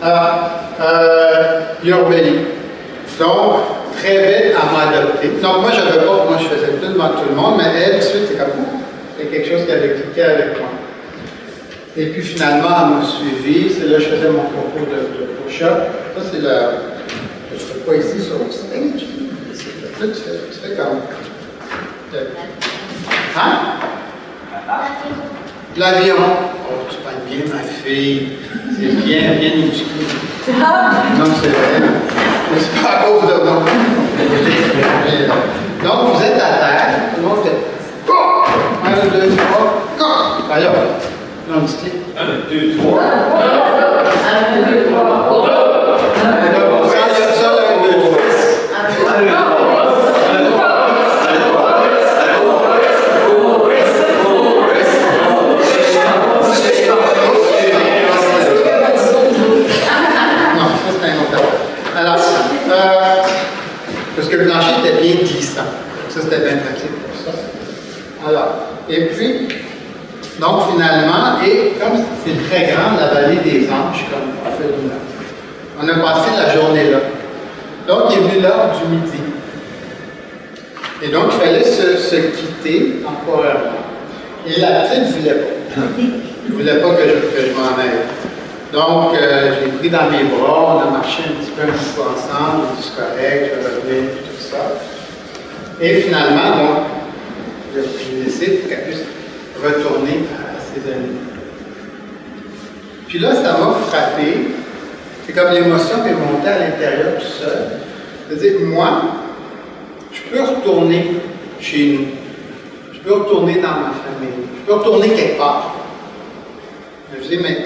Alors, Your Belly. Donc, très vite, elle m'a adopté. Donc, moi, j'avais pas, moi, je faisais tout devant tout le monde, mais elle, tout de suite, c'est comme, c'est quelque chose qui avait cliqué avec moi. Et puis, finalement, elle m'a suivi. C'est là que je faisais mon concours de push-up. Ça, c'est le. Je ne fais pas ici sur le stage. Là, tu fais comme. Hein? L'avion. Oh, tu parles bien, ma fille. C'est bien, bien musclé. Non, c'est vrai. Mais c'est pas à cause de moi. Donc, vous êtes à terre. Tout le monde fait. Oh! 1, 2, 3. Oh! Alors, non, du clic. 1, 2, 3. Parce que le plancher était bien glissant. Ça, c'était bien pratique pour ça. Alors, et puis, donc finalement, et comme c'est très grand, la vallée des Anges, comme on fait nous là, on a passé la journée là. Donc, il est venu l'heure du midi. Et donc, il fallait se quitter temporairement. Et la petite ne voulait pas. Elle ne voulait pas que je m'en aille. Donc, je l'ai pris dans mes bras, on a marché un petit peu ensemble, c'est correct, je vais revenir, tout ça. Et finalement, donc, j'ai laissé pour qu'elle puisse retourner à ses amis. Puis là, ça m'a frappé. C'est comme l'émotion qui est montée à l'intérieur tout seul. C'est-à-dire, moi, je peux retourner chez nous. Je peux retourner dans ma famille. Je peux retourner quelque part. Je dis, mais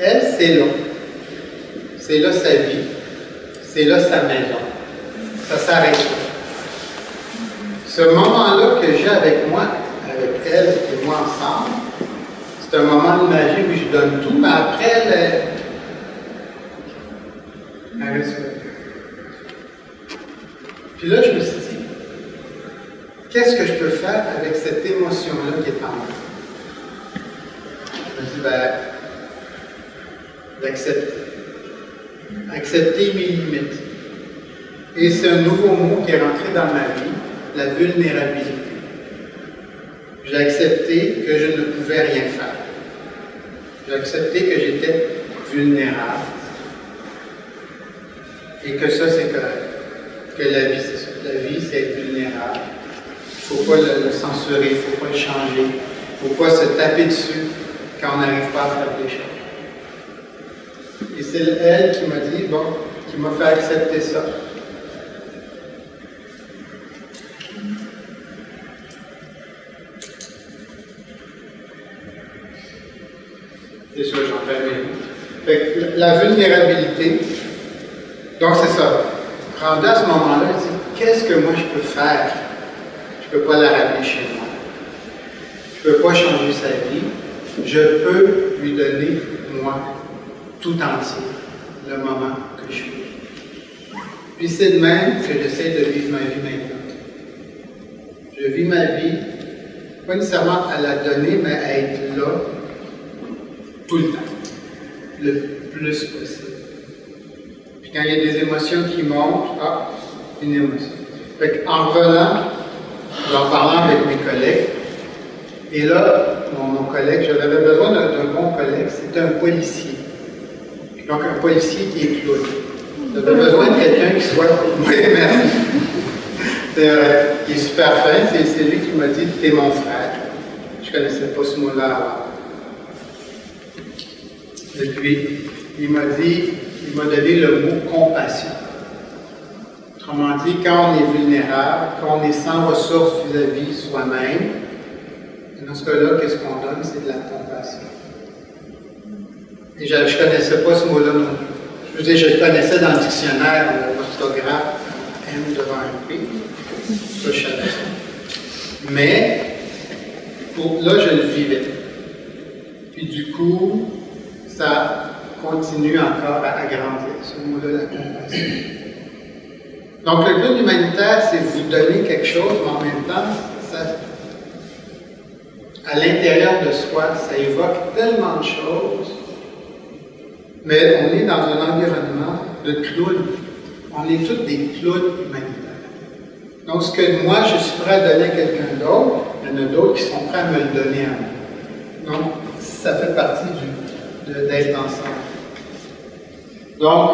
elle, c'est là. C'est là sa vie. C'est là sa maison. Ça s'arrête là. Ce moment-là que j'ai avec moi, avec elle et moi ensemble, c'est un moment de magie où je donne tout, mais après, elle reste là. Puis là, je me suis dit, qu'est-ce que je peux faire avec cette émotion-là qui est en moi? Je me suis dit, d'accepter. Accepter mes limites. Et c'est un nouveau mot qui est rentré dans ma vie, la vulnérabilité. J'ai accepté que je ne pouvais rien faire. J'ai accepté que j'étais vulnérable. Et que ça, c'est correct. Que la vie, c'est ça. La vie, c'est être vulnérable. Il ne faut pas le censurer, il ne faut pas le changer. Il ne faut pas se taper dessus quand on n'arrive pas à faire des choses. Et c'est elle qui m'a dit, bon, qui m'a fait accepter ça. C'est sûr, j'en fais bien. Fait que la vulnérabilité, donc c'est ça. Rendu à ce moment-là, je dis, qu'est-ce que moi je peux faire? Je ne peux pas la ramener chez moi. Je ne peux pas changer sa vie. Je peux lui donner, moi, tout entier, le moment que je suis. Puis c'est de même que j'essaie de vivre ma vie maintenant. Je vis ma vie, pas nécessairement à la donner, mais à être là, tout le temps, le plus possible. Puis quand il y a des émotions qui montent, une émotion. Fait qu'en revenant, en parlant avec mes collègues, et là, mon collègue, j'avais besoin d'un bon collègue, c'est un policier. Donc, un policier qui est clown. J'avais besoin de quelqu'un qui soit. Oui, merci. C'est vrai. Il est super fin. C'est lui qui m'a dit, t'es mon frère. Je ne connaissais pas ce mot-là avant. Et puis, il m'a donné le mot compassion. Autrement dit, quand on est vulnérable, quand on est sans ressources vis-à-vis soi-même, dans ce cas-là, qu'est-ce qu'on donne? C'est de la compassion. Et je ne connaissais pas ce mot-là non plus. Je veux dire, je le connaissais dans le dictionnaire, l'orthographe, M devant un P. Ça, je savais ça. Mais, là, je le vivais. Puis du coup, ça continue encore à agrandir, ce mot-là, la compassion. Donc, le but humanitaire, c'est vous donner quelque chose, mais en même temps, à l'intérieur de soi, ça évoque tellement de choses Mais on est dans un environnement de clowns. On est tous des clowns humanitaires. Donc, ce que moi, je suis prêt à donner à quelqu'un d'autre, il y en a d'autres qui sont prêts à me le donner à moi. Donc, ça fait partie d'être ensemble. Donc,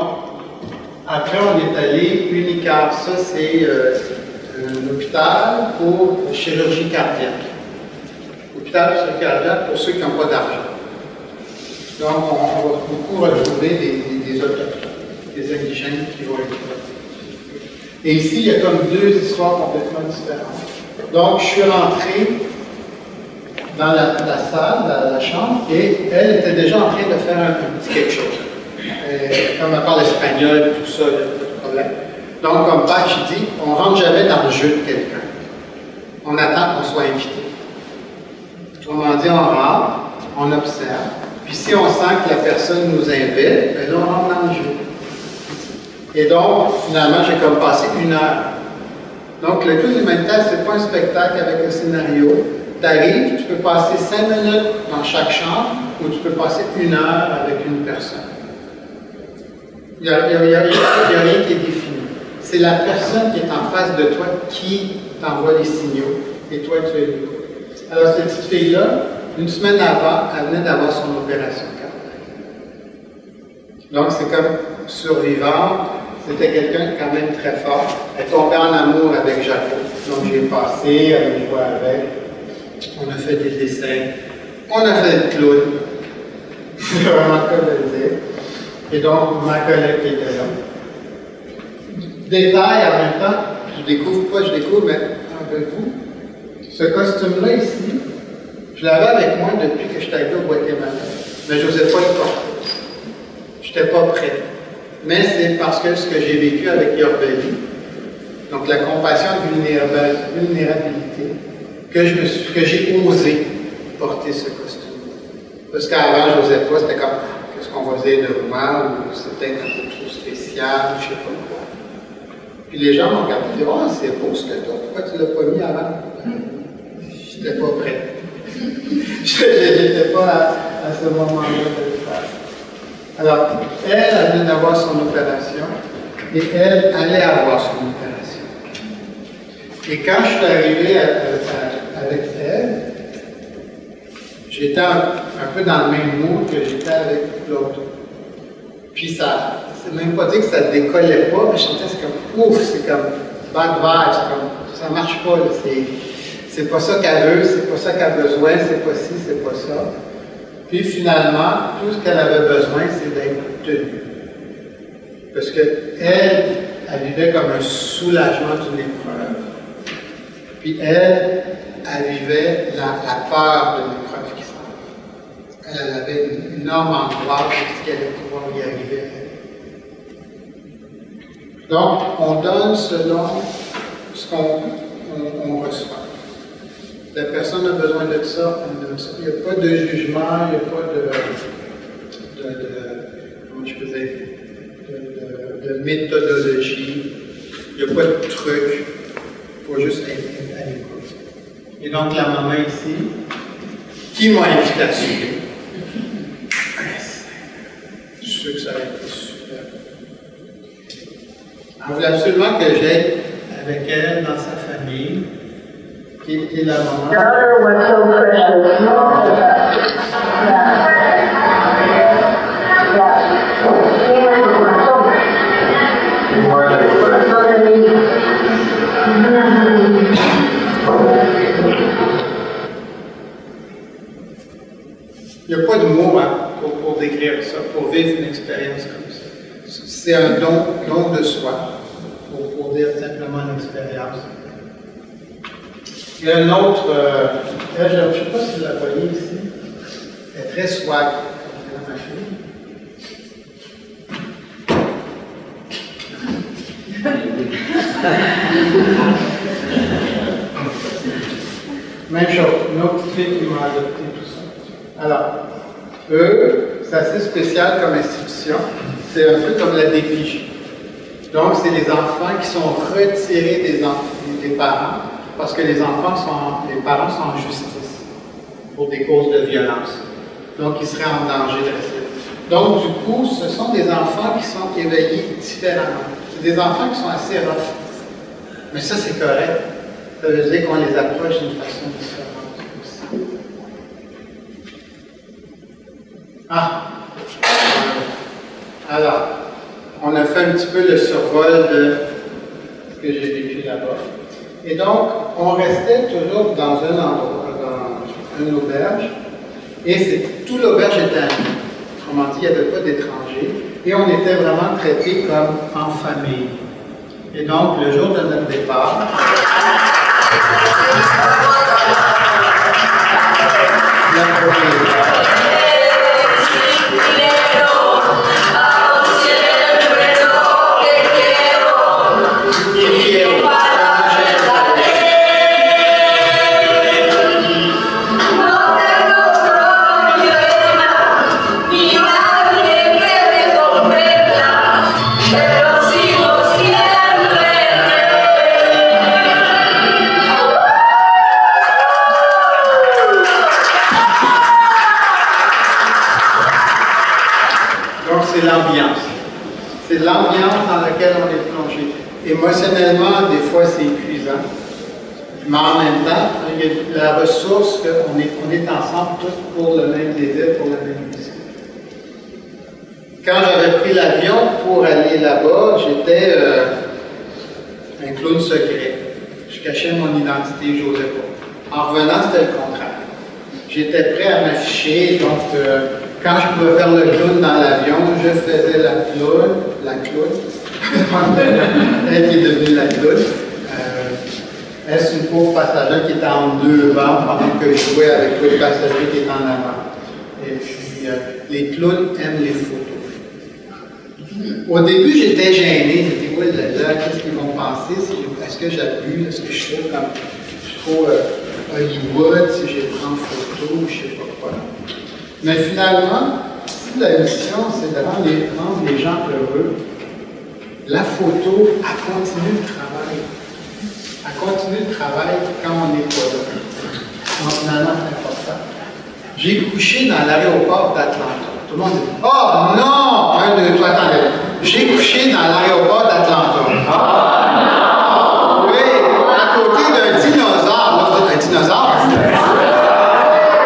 après, on est allé Unicar. Ça, c'est un hôpital pour chirurgie cardiaque. Hôpital pour chirurgie cardiaque pour ceux qui n'ont pas d'argent. Donc, on va beaucoup retrouver des hôpitaux, des indigènes qui vont être là. Et ici, il y a comme deux histoires complètement différentes. Donc, je suis rentré dans la salle, la chambre, et elle était déjà en train de faire un petit quelque chose. Comme elle parle espagnol, tout ça, il n'y a pas de problème. Donc, comme Bach dit, on ne rentre jamais dans le jeu de quelqu'un. On attend qu'on soit invité. Autrement dit, on rentre, on observe, puis si on sent que la personne nous invite, bien là, on rentre dans le jeu. Et donc, finalement, j'ai comme passé 1 heure. Donc, le culte humanitaire, ce n'est pas un spectacle avec un scénario. Tu arrives, tu peux passer 5 minutes dans chaque chambre, ou tu peux passer 1 heure avec une personne. Il n'y a rien qui est défini. C'est la personne qui est en face de toi qui t'envoie les signaux, et toi, tu es libre. Alors, cette petite fille-là, 1 semaine avant, elle venait d'avoir son opération cardiaque. Donc, c'est comme survivante. C'était quelqu'un quand même très fort. Elle tombait en amour avec Jaco. Donc, j'ai passé, elle me jouait avec. On a fait des dessins. On a fait le clown. C'est vraiment le cas de le dire. Et donc, ma collègue qui était là. Détail en même temps, je découvre, mais avec vous. Ce costume-là ici, je l'avais avec moi depuis que j'étais arrivé au Guatemala. Mais je n'osais pas le porter. Je n'étais pas prêt. Mais c'est parce que ce que j'ai vécu avec Yorbeli, donc la compassion de vulnérabilité, que j'ai osé porter ce costume. Parce qu'avant, je n'osais pas, c'était comme, qu'est-ce qu'on va dire de moi, ou c'était un peu trop spécial, je ne sais pas quoi. Puis les gens m'ont regardé et dit, oh, c'est beau ce que tu as, pourquoi tu ne l'as pas mis avant? Je n'étais pas prêt. Je n'étais pas à ce moment-là de le faire. Alors, elle venait d'avoir son opération et elle allait avoir son opération. Et quand je suis arrivé avec elle, j'étais un peu dans le même mood que j'étais avec l'autre. Puis ça, c'est même pas dit que ça ne décollait pas, mais j'étais comme ouf, c'est comme bad vibe, c'est comme ça marche pas, c'est pas ça qu'elle veut, c'est pas ça qu'elle a besoin, c'est pas ci, c'est pas ça. Puis finalement, tout ce qu'elle avait besoin, c'est d'être tenue. Parce qu'elle vivait comme un soulagement d'une épreuve. Puis elle vivait la peur de l'épreuve qui s'en venait. Elle avait une énorme angoisse de ce qu'elle allait pouvoir y arriver. Donc, on donne selon ce qu'on reçoit. La personne a besoin de ça, on donne ça. Il n'y a pas de jugement, il n'y a pas comment je peux dire, de méthodologie, il n'y a pas de truc, il faut juste être à l'écoute. Et donc la maman ici, qui m'a invité à suivre, je suis sûr que ça va être super. Elle voulait absolument que j'aille avec elle dans sa famille. Qui est la maman. Daughter was so precious. Il n'y a pas de mots pour décrire ça, pour vivre une expérience comme ça. C'est un don de soi, pour dire simplement une expérience. Il y a un autre, je ne sais pas si vous la voyez ici, elle est très swag. Même chose, une autre petite fille qui m'a adopté tout ça. Alors, eux, c'est assez spécial comme institution, c'est un peu comme la DPJ. Donc, c'est les enfants qui sont retirés des parents. Parce que les parents sont en justice pour des causes de violence. Donc, ils seraient en danger de rester. Donc, du coup, ce sont des enfants qui sont éveillés différemment. C'est des enfants qui sont assez rough. Mais ça, c'est correct. Ça veut dire qu'on les approche d'une façon différente aussi. Ah! Alors, on a fait un petit peu le survol de ce que j'ai vécu là-bas. Et donc, on restait toujours dans un endroit, dans une auberge, et tout l'auberge était à nous. Autrement dit, il n'y avait pas d'étrangers, et on était vraiment traités comme en famille. Et donc, le jour de notre départ, la propriétaire, c'est l'ambiance dans laquelle on est plongé. Émotionnellement, des fois, c'est épuisant. Mais en même temps, il y a la ressource qu'on est ensemble tous pour le même désir, pour la même mission. Quand j'avais pris l'avion pour aller là-bas, j'étais un clown secret. Je cachais mon identité, je n'osais pas. En revenant, c'était le contraire. J'étais prêt à m'afficher, donc quand je pouvais faire le clown dans l'avion, je faisais la clown, elle qui est devenue la clown. Est-ce une pauvre passagère qui était en deux bancs pendant que je jouais avec l'autre passager qui était en avant. Et puis, les clowns aiment les photos. Au début, j'étais gêné. J'étais, oui, là, qu'est-ce qu'ils vont penser? Est-ce que j'abuse? Est-ce que je suis trop Hollywood? Si je prends photo, je ne sais pas quoi. Mais finalement, si la mission, c'est de rendre les gens heureux, la photo, elle continue le travail. Elle continue le travail quand on n'est pas là. Donc, finalement, c'est important. J'ai couché dans l'aéroport d'Atlanta. Tout le monde dit « Oh non! » 1, 2, 3, attendez. J'ai couché dans l'aéroport d'Atlanta. Oui, à côté d'un dinosaure. Un dinosaure?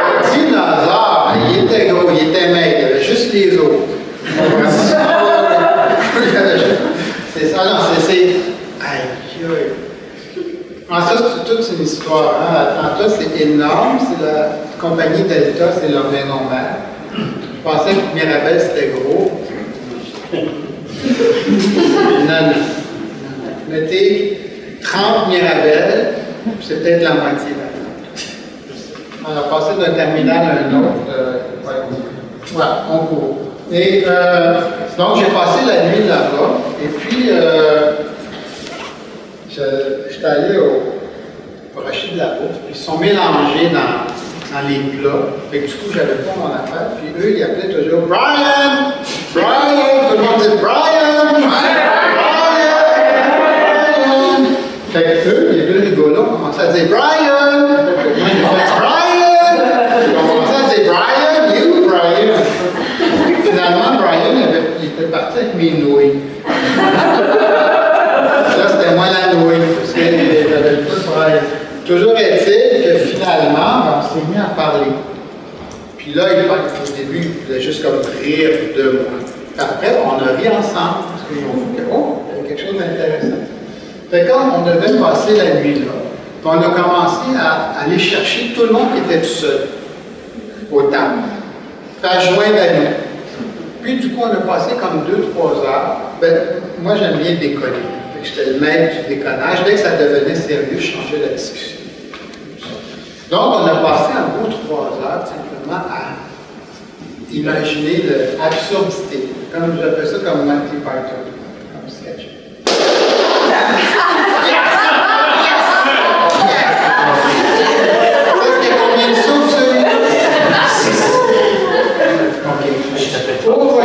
Un dinosaure. Il était gros, il était maigre. Il y avait juste les os. C'est ça, non, c'est. Aïe, ah, ça, c'est toute une histoire. Hein. Atlanta, c'est énorme. C'est la compagnie Delta, c'est leur maison mère. Je pensais que Mirabel, c'était gros. Non. Mettez 30 Mirabel, c'est peut-être la moitié d'Atlanta. On a passé d'un terminal à un autre. Voilà, on court. Et donc, j'ai passé la nuit là-bas. Et puis, j'étais allé au Rocher de la Bourse. Puis, ils sont mélangés dans les plats. Fait que du coup, j'avais pas mon affaire. Puis, eux, ils appelaient toujours Brian! Brian! Tout le monde dit Brian! Brian! Fait que eux, les deux rigolos, ont commencé à dire Brian! Moi, j'ai fait Brian! Ils ont commencé à dire Brian! You, Brian! Finalement, Brian, il était parti avec mes nouilles. Là, c'était moi la nouille, parce que j'avais le tout Brian. Toujours est-il que finalement, on s'est mis à parler. Puis là, au début, il voulait juste comme rire de moi. Après, on a ri ensemble, parce qu'ils ont vu que, oh, il y avait quelque chose d'intéressant. Fait que quand on devait passer la nuit là, on a commencé à aller chercher tout le monde qui était tout seul aux tables, à joindre à nous. Puis du coup, on a passé comme 2-3 heures. Ben, moi, j'aime bien déconner. J'étais le maître du déconnage. Dès que ça devenait sérieux, je changeais la discussion. Donc, on a passé un beau 3 heures simplement à imaginer l'absurdité. Comme j'appelle ça comme Monty Python, comme sketch. Est-ce qu'il y a combien de souffles, celui-là? OK. Au retour,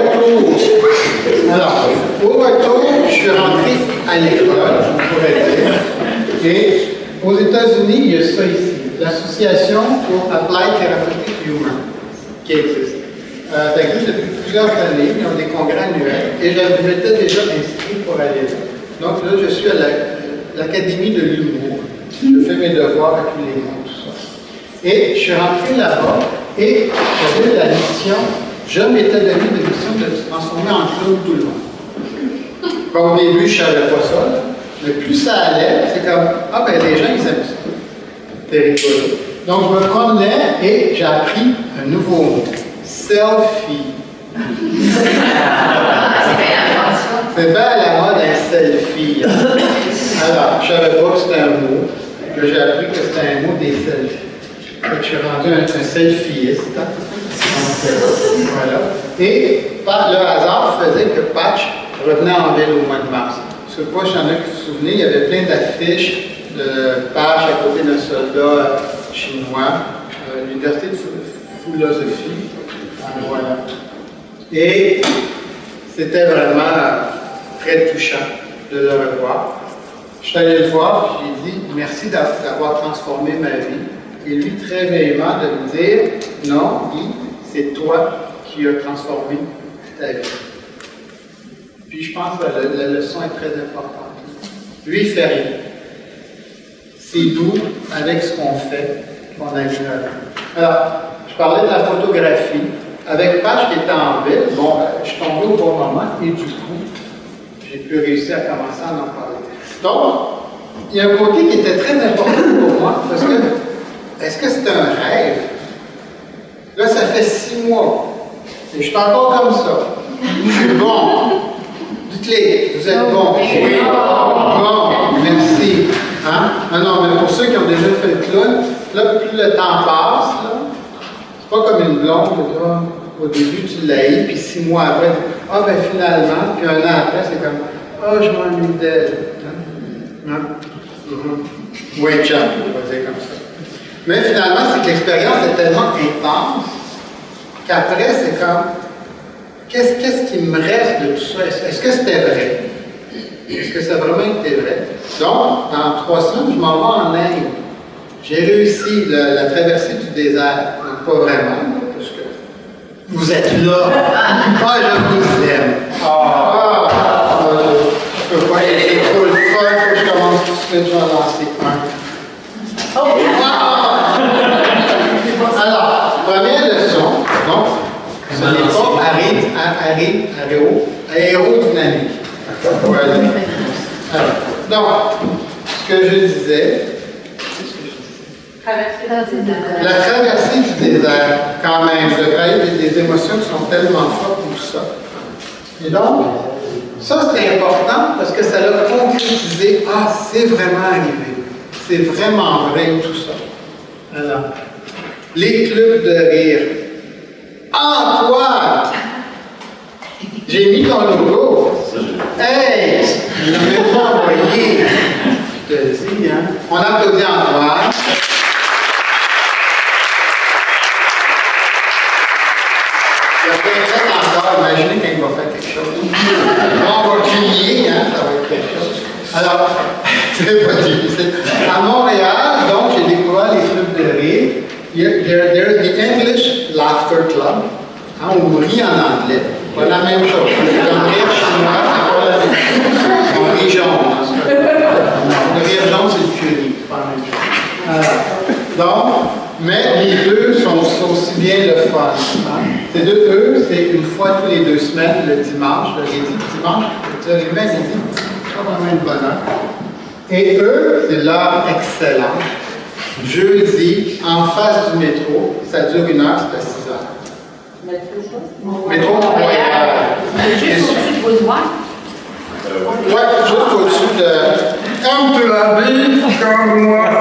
alors, au retour, je suis rentré à l'école, on pourrait dire. Et aux États-Unis, il y a ça ici, l'Association pour Applied Therapeutic Humor, qui existe. Ça existe depuis plusieurs années. Ils ont des congrès annuels. Et je m'étais déjà inscrit pour aller là. Donc là, je suis à l'Académie de l'humour. Je fais mes devoirs avec les mots, tout ça. Et je suis rentré là-bas et j'avais la mission, je m'étais donné la mission de me transformer en clown tout le monde. Bon, au début, je ne savais pas ça, là. Mais plus ça allait, c'est comme, ah ben les gens, ils aiment ça. C'est rigolo. Donc, je me promenais et j'ai appris un nouveau mot. Selfie. C'est bien à la mode un selfie. Alors, je ne savais pas que c'était un mot. Que j'ai appris que c'était un mot des selfies. Donc, je suis rendu un selfieiste. Voilà. Et par le hasard faisait que Patch revenait en ville au mois de mars. Je ne sais pas si y en a qui se souvenaient, il y avait plein d'affiches de Patch à côté d'un soldat chinois à l'université de philosophie. Voilà. Et c'était vraiment très touchant de le revoir. Je suis allé le voir et j'ai dit merci d'avoir transformé ma vie. Et lui, très véhément, de me dire non, Guy, c'est toi qui as transformé ta vie. Puis je pense que la leçon est très importante. Lui, il fait rien. C'est nous, avec ce qu'on fait, qu'on arrive à la. Alors, je parlais de la photographie. Avec Page qui était en ville, bon, je suis tombé au bon moment et du coup, j'ai pu réussir à commencer à en parler. Donc, il y a un côté qui était très important pour moi, parce que, est-ce que c'est un rêve? Là, ça fait 6 mois, et je suis encore comme ça. Je suis bon. Dites-les, vous êtes bon. Oui. Bon, merci. Hein? Non, mais pour ceux qui ont déjà fait le clown, là, plus le temps passe, là, c'est pas comme une blonde, là, au début tu l'as puis 6 mois après, ah ben finalement, puis 1 an après, c'est comme, ah je m'ennuie d'elle. Hein? Oui, Jean, on va dire comme ça. Mais finalement, c'est que l'expérience est tellement intense qu'après, c'est comme, qu'est-ce qui me reste de tout ça? Est-ce que c'était vrai? Est-ce que ça a vraiment été vrai? Donc, dans 3 semaines, je m'en vais en Inde. J'ai réussi la traversée du désert. Donc, pas vraiment, parce que vous êtes là. Ah, je vous aime. Je peux pas y aller trop le fun, il faut que je commence tout de suite, je vais lancer un. Alors, première leçon, donc, ce n'est pas aérodynamique. Voilà. Alors, donc, ce que je disais, la traversée du désert, quand même, je dirais, des émotions qui sont tellement fortes pour ça. Et donc, ça c'est important parce que ça l'a concrétisé. Ah, c'est vraiment arrivé. C'est vraiment vrai tout ça. Alors, les clubs de rire. Antoine! J'ai mis ton logo. Hey! Je l'ai même pas envoyé. Je te le dis, hein? On applaudit Antoine. Il a bien fait encore. Imaginez quand il va faire quelque chose. On va crier, hein? Ça va être quelque chose. Alors, c'est pas difficile. À Montréal, donc, j'ai découvert les clubs de rire. There's the English Laughter Club. Hein, on rit en anglais. Pas la même chose. C'est comme rire chinois, c'est pas la même chose. On rit jaune. Le rire jaune, c'est le curry. C'est pas la même chose. Donc, mais les deux sont aussi bien le fun. Hein. C'est c'est une fois tous les 2 semaines, le dimanche. Le dimanche, le midi, c'est pas vraiment une bonne heure. Et eux, c'est l'heure excellente. Jeudi, en face du métro, ça dure 1 heure, c'est à 6 heures. Métro Montréal. Juste au-dessus de Boulevard. Ouais, juste au-dessus de. Comme tu l'as dit, comme moi. Comme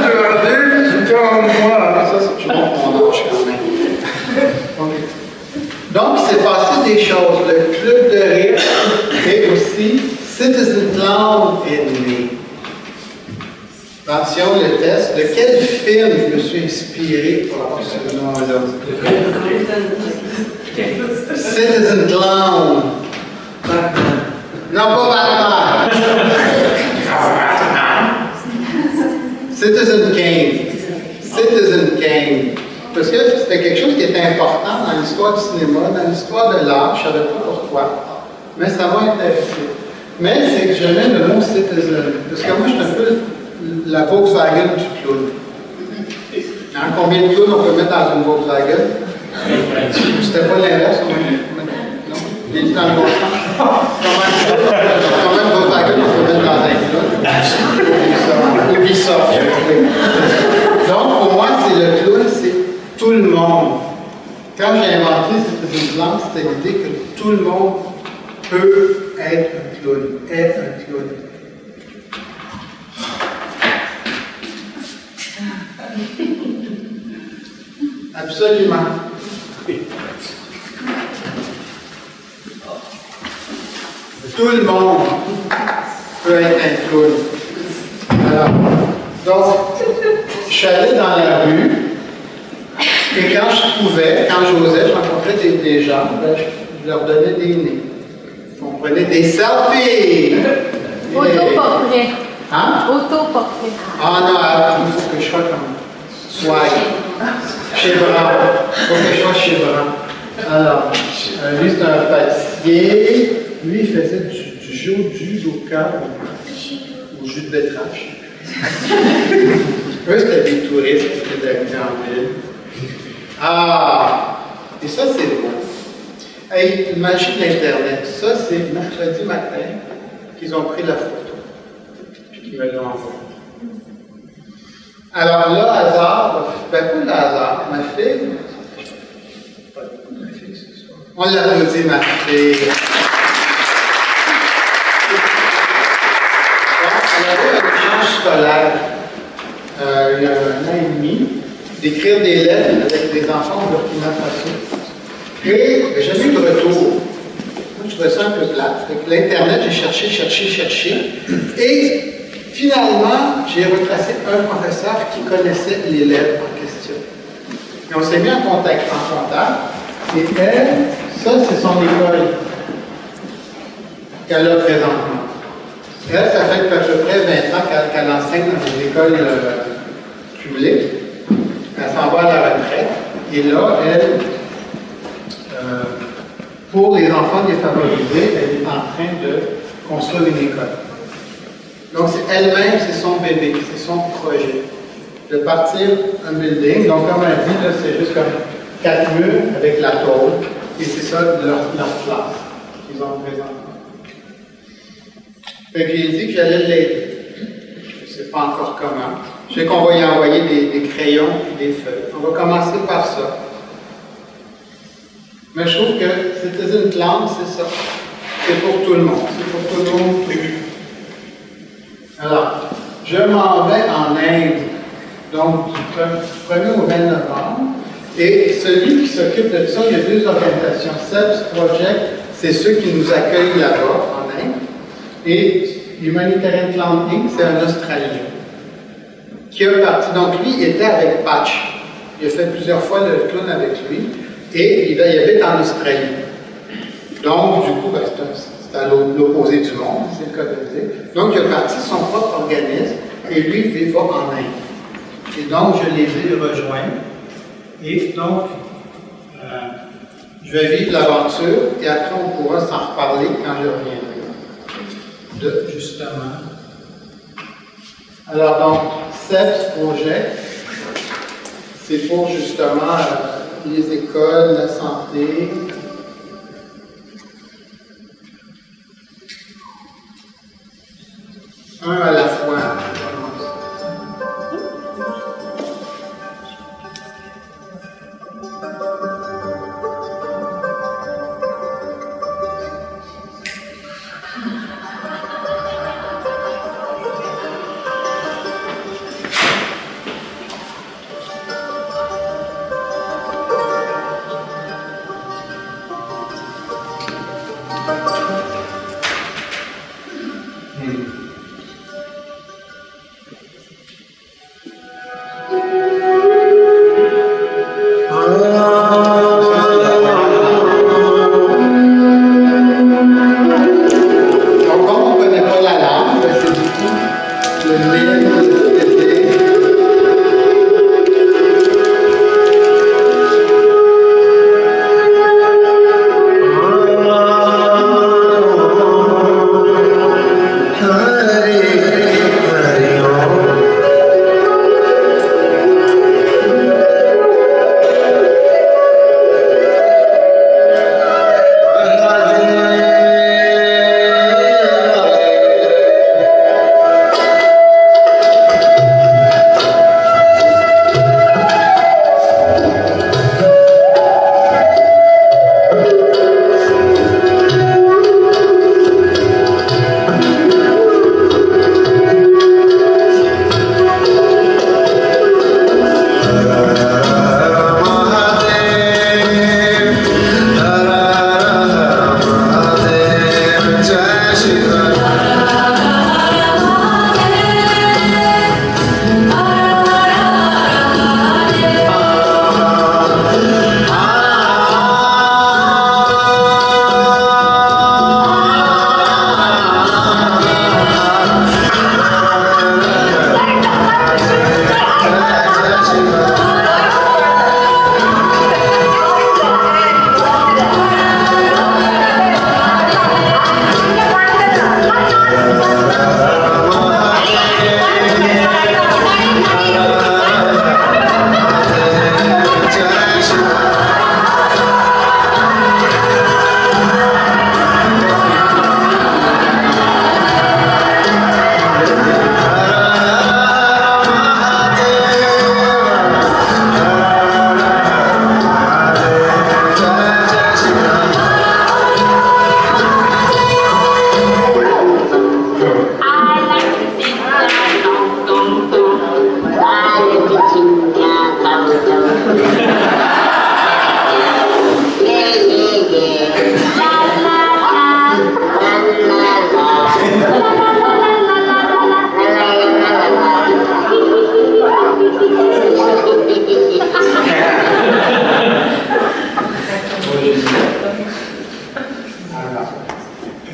tu l'as dit, comme moi. Ça, je montre mon âge quand même. Okay. Donc, il s'est passé des choses. Le club de rire et aussi Citizen Clown est né. Attention, le test. De quel film je me suis inspiré pour avoir ce nom-là? Citizen Clown. Non, pas Batman. Citizen Kane. Citizen Kane. Parce que c'était quelque chose qui était important dans l'histoire du cinéma, dans l'histoire de l'art. Je ne savais pas pourquoi, mais ça m'a intéressé. Mais c'est que j'aimais le mot citizen, parce que moi, je suis un peu la Volkswagen du clown. Hein, combien de clowns on peut mettre dans une Volkswagen? C'était pas l'inverse, non? Il est dans le bon sens. Comment une Volkswagen on peut mettre dans un clown? Oublie ça. Donc, pour moi, c'est le clown, c'est tout le monde. Quand j'ai inventé cette langue, c'était l'idée que tout le monde peut être un clown, est un clown. Absolument. Tout le monde peut être un clown. Alors, donc, je suis allé dans la rue, et quand je pouvais, quand j'osais, je rencontrais des gens, ben, je leur donnais des nez. On prenait des selfies! Autoportrait. Hein? Autoportrait. Ah non, il faut que je sois comme swag. Chez Brun. Il faut que je sois chez Brun. Alors, lui, c'est un pâtissier. Lui, il faisait du judoka au jus de betterave. Eux, c'était des touristes qui étaient d'habiter en ville. Ah! Et ça, c'est beau. Hey, magie de l'Internet. Ça, c'est mercredi matin qu'ils ont pris la photo. Puis qu'ils me l'ont envoyée. Alors là, hasard, ben pas le hasard, ma fille, ce soir. On l'applaudit, ma fille. Elle avait un échange scolaire, il y a 1 an et demi, d'écrire des lettres avec des enfants au Burkina Faso. Et j'ai jamais eu de retour. Moi, je trouvais ça un peu plate. Avec l'Internet, j'ai cherché. Et finalement, j'ai retracé un professeur qui connaissait l'élève en question. Et on s'est mis en contact. Et elle, ça, c'est son école qu'elle a présentement. Elle, ça fait à peu près 20 ans qu'elle enseigne dans une école publique. Elle s'en va à la retraite. Et là, elle, pour les enfants défavorisés, elle est en train de construire une école. Donc, c'est elle-même, c'est son bébé, c'est son projet. De partir un building. Donc, comme elle dit, là, c'est juste comme 4 murs avec la tôle. Et c'est ça leur classe qu'ils ont présentement. Fait que j'ai dit que j'allais l'aider. Je ne sais pas encore comment. Je sais qu'on va y envoyer des crayons et des feuilles. On va commencer par ça. Mais je trouve que c'était une classe, c'est ça. C'est pour tout le monde. C'est pour tout le monde. Alors, je m'en vais en Inde, donc du 1er au 20 novembre. Et celui qui s'occupe de ça, il y a 2 organisations. SEPS Project, c'est ceux qui nous accueillent là-bas, en Inde. Et Humanitarian Clown Inc., c'est un Australien qui a parti. Donc, lui, il était avec Patch. Il a fait plusieurs fois le clown avec lui. Et il habite en Australie. Donc, du coup, ben, c'est à l'opposé du monde, c'est le cas de dire. Donc, il a parti son propre organisme et lui, il va en Inde. Et donc, je les ai rejoints. Et donc, je vais vivre l'aventure et après, on pourra s'en reparler quand je reviendrai. Justement. Alors, donc, SEPS Project, c'est pour justement les écoles, la santé. Un à la fois.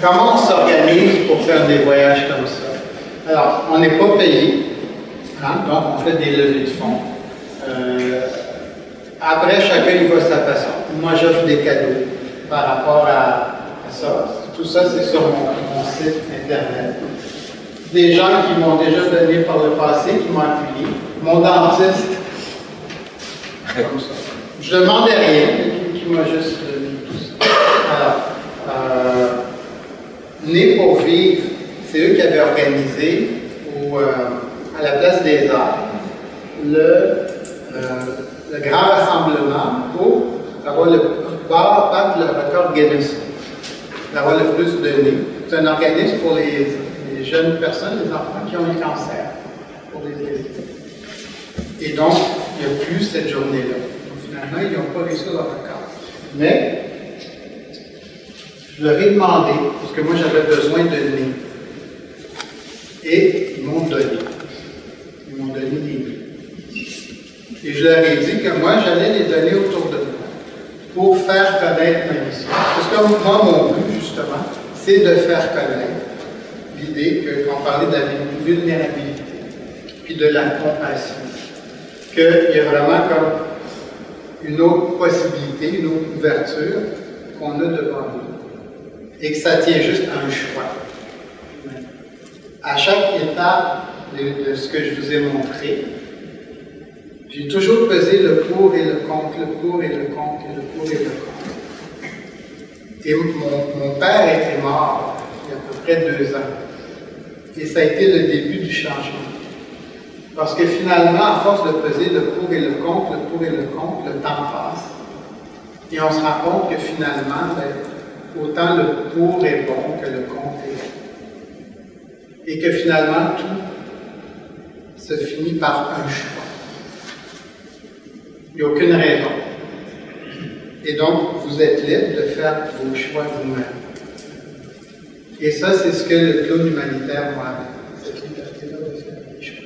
Comment on s'organise pour faire des voyages comme ça? Alors, on n'est pas payé, hein, donc on fait des levées de fonds. Après, chacun y va de sa façon. Moi, j'offre des cadeaux par rapport à ça. Tout ça, c'est sur mon site Internet. Des gens qui m'ont déjà donné par le passé, qui m'ont appuyé. Mon dentiste, comme ça. Je ne demandais rien, qui m'a juste donné tout ça. Alors, Né pour vivre, c'est eux qui avaient organisé à la place des Arts le grand rassemblement pour avoir battre le record Guinness, d'avoir le plus de nez. C'est un organisme pour les jeunes personnes, les enfants qui ont le cancer, pour les aider. Et donc, il n'y a plus cette journée-là. Donc, finalement, ils n'ont pas réussi leur record. Mais, je leur ai demandé, parce que moi j'avais besoin de nez. Et ils m'ont donné. Ils m'ont donné des nez. Et je leur ai dit que moi j'allais les donner autour de moi pour faire connaître ma mission. Parce que moi, mon but, justement, c'est de faire connaître l'idée qu'on parlait de la vulnérabilité, puis de la compassion. Qu'il y a vraiment comme une autre possibilité, une autre ouverture qu'on a devant nous. Et que ça tient juste à un choix. À chaque étape de ce que je vous ai montré, j'ai toujours pesé le pour et le contre, le pour et le contre, et le pour et le contre. Et mon père était mort il y a à peu près 2 ans. Et ça a été le début du changement. Parce que finalement, à force de peser le pour et le contre, le pour et le contre, le temps passe. Et on se rend compte que finalement, autant le pour est bon que le contre est bon. Et que finalement, tout se finit par un choix. Il n'y a aucune raison. Et donc, vous êtes libre de faire vos choix vous-même. Et ça, c'est ce que le clown humanitaire m'a amené, cette liberté-là de faire des choix.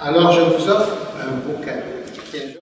Alors, je vous offre un beau cadeau.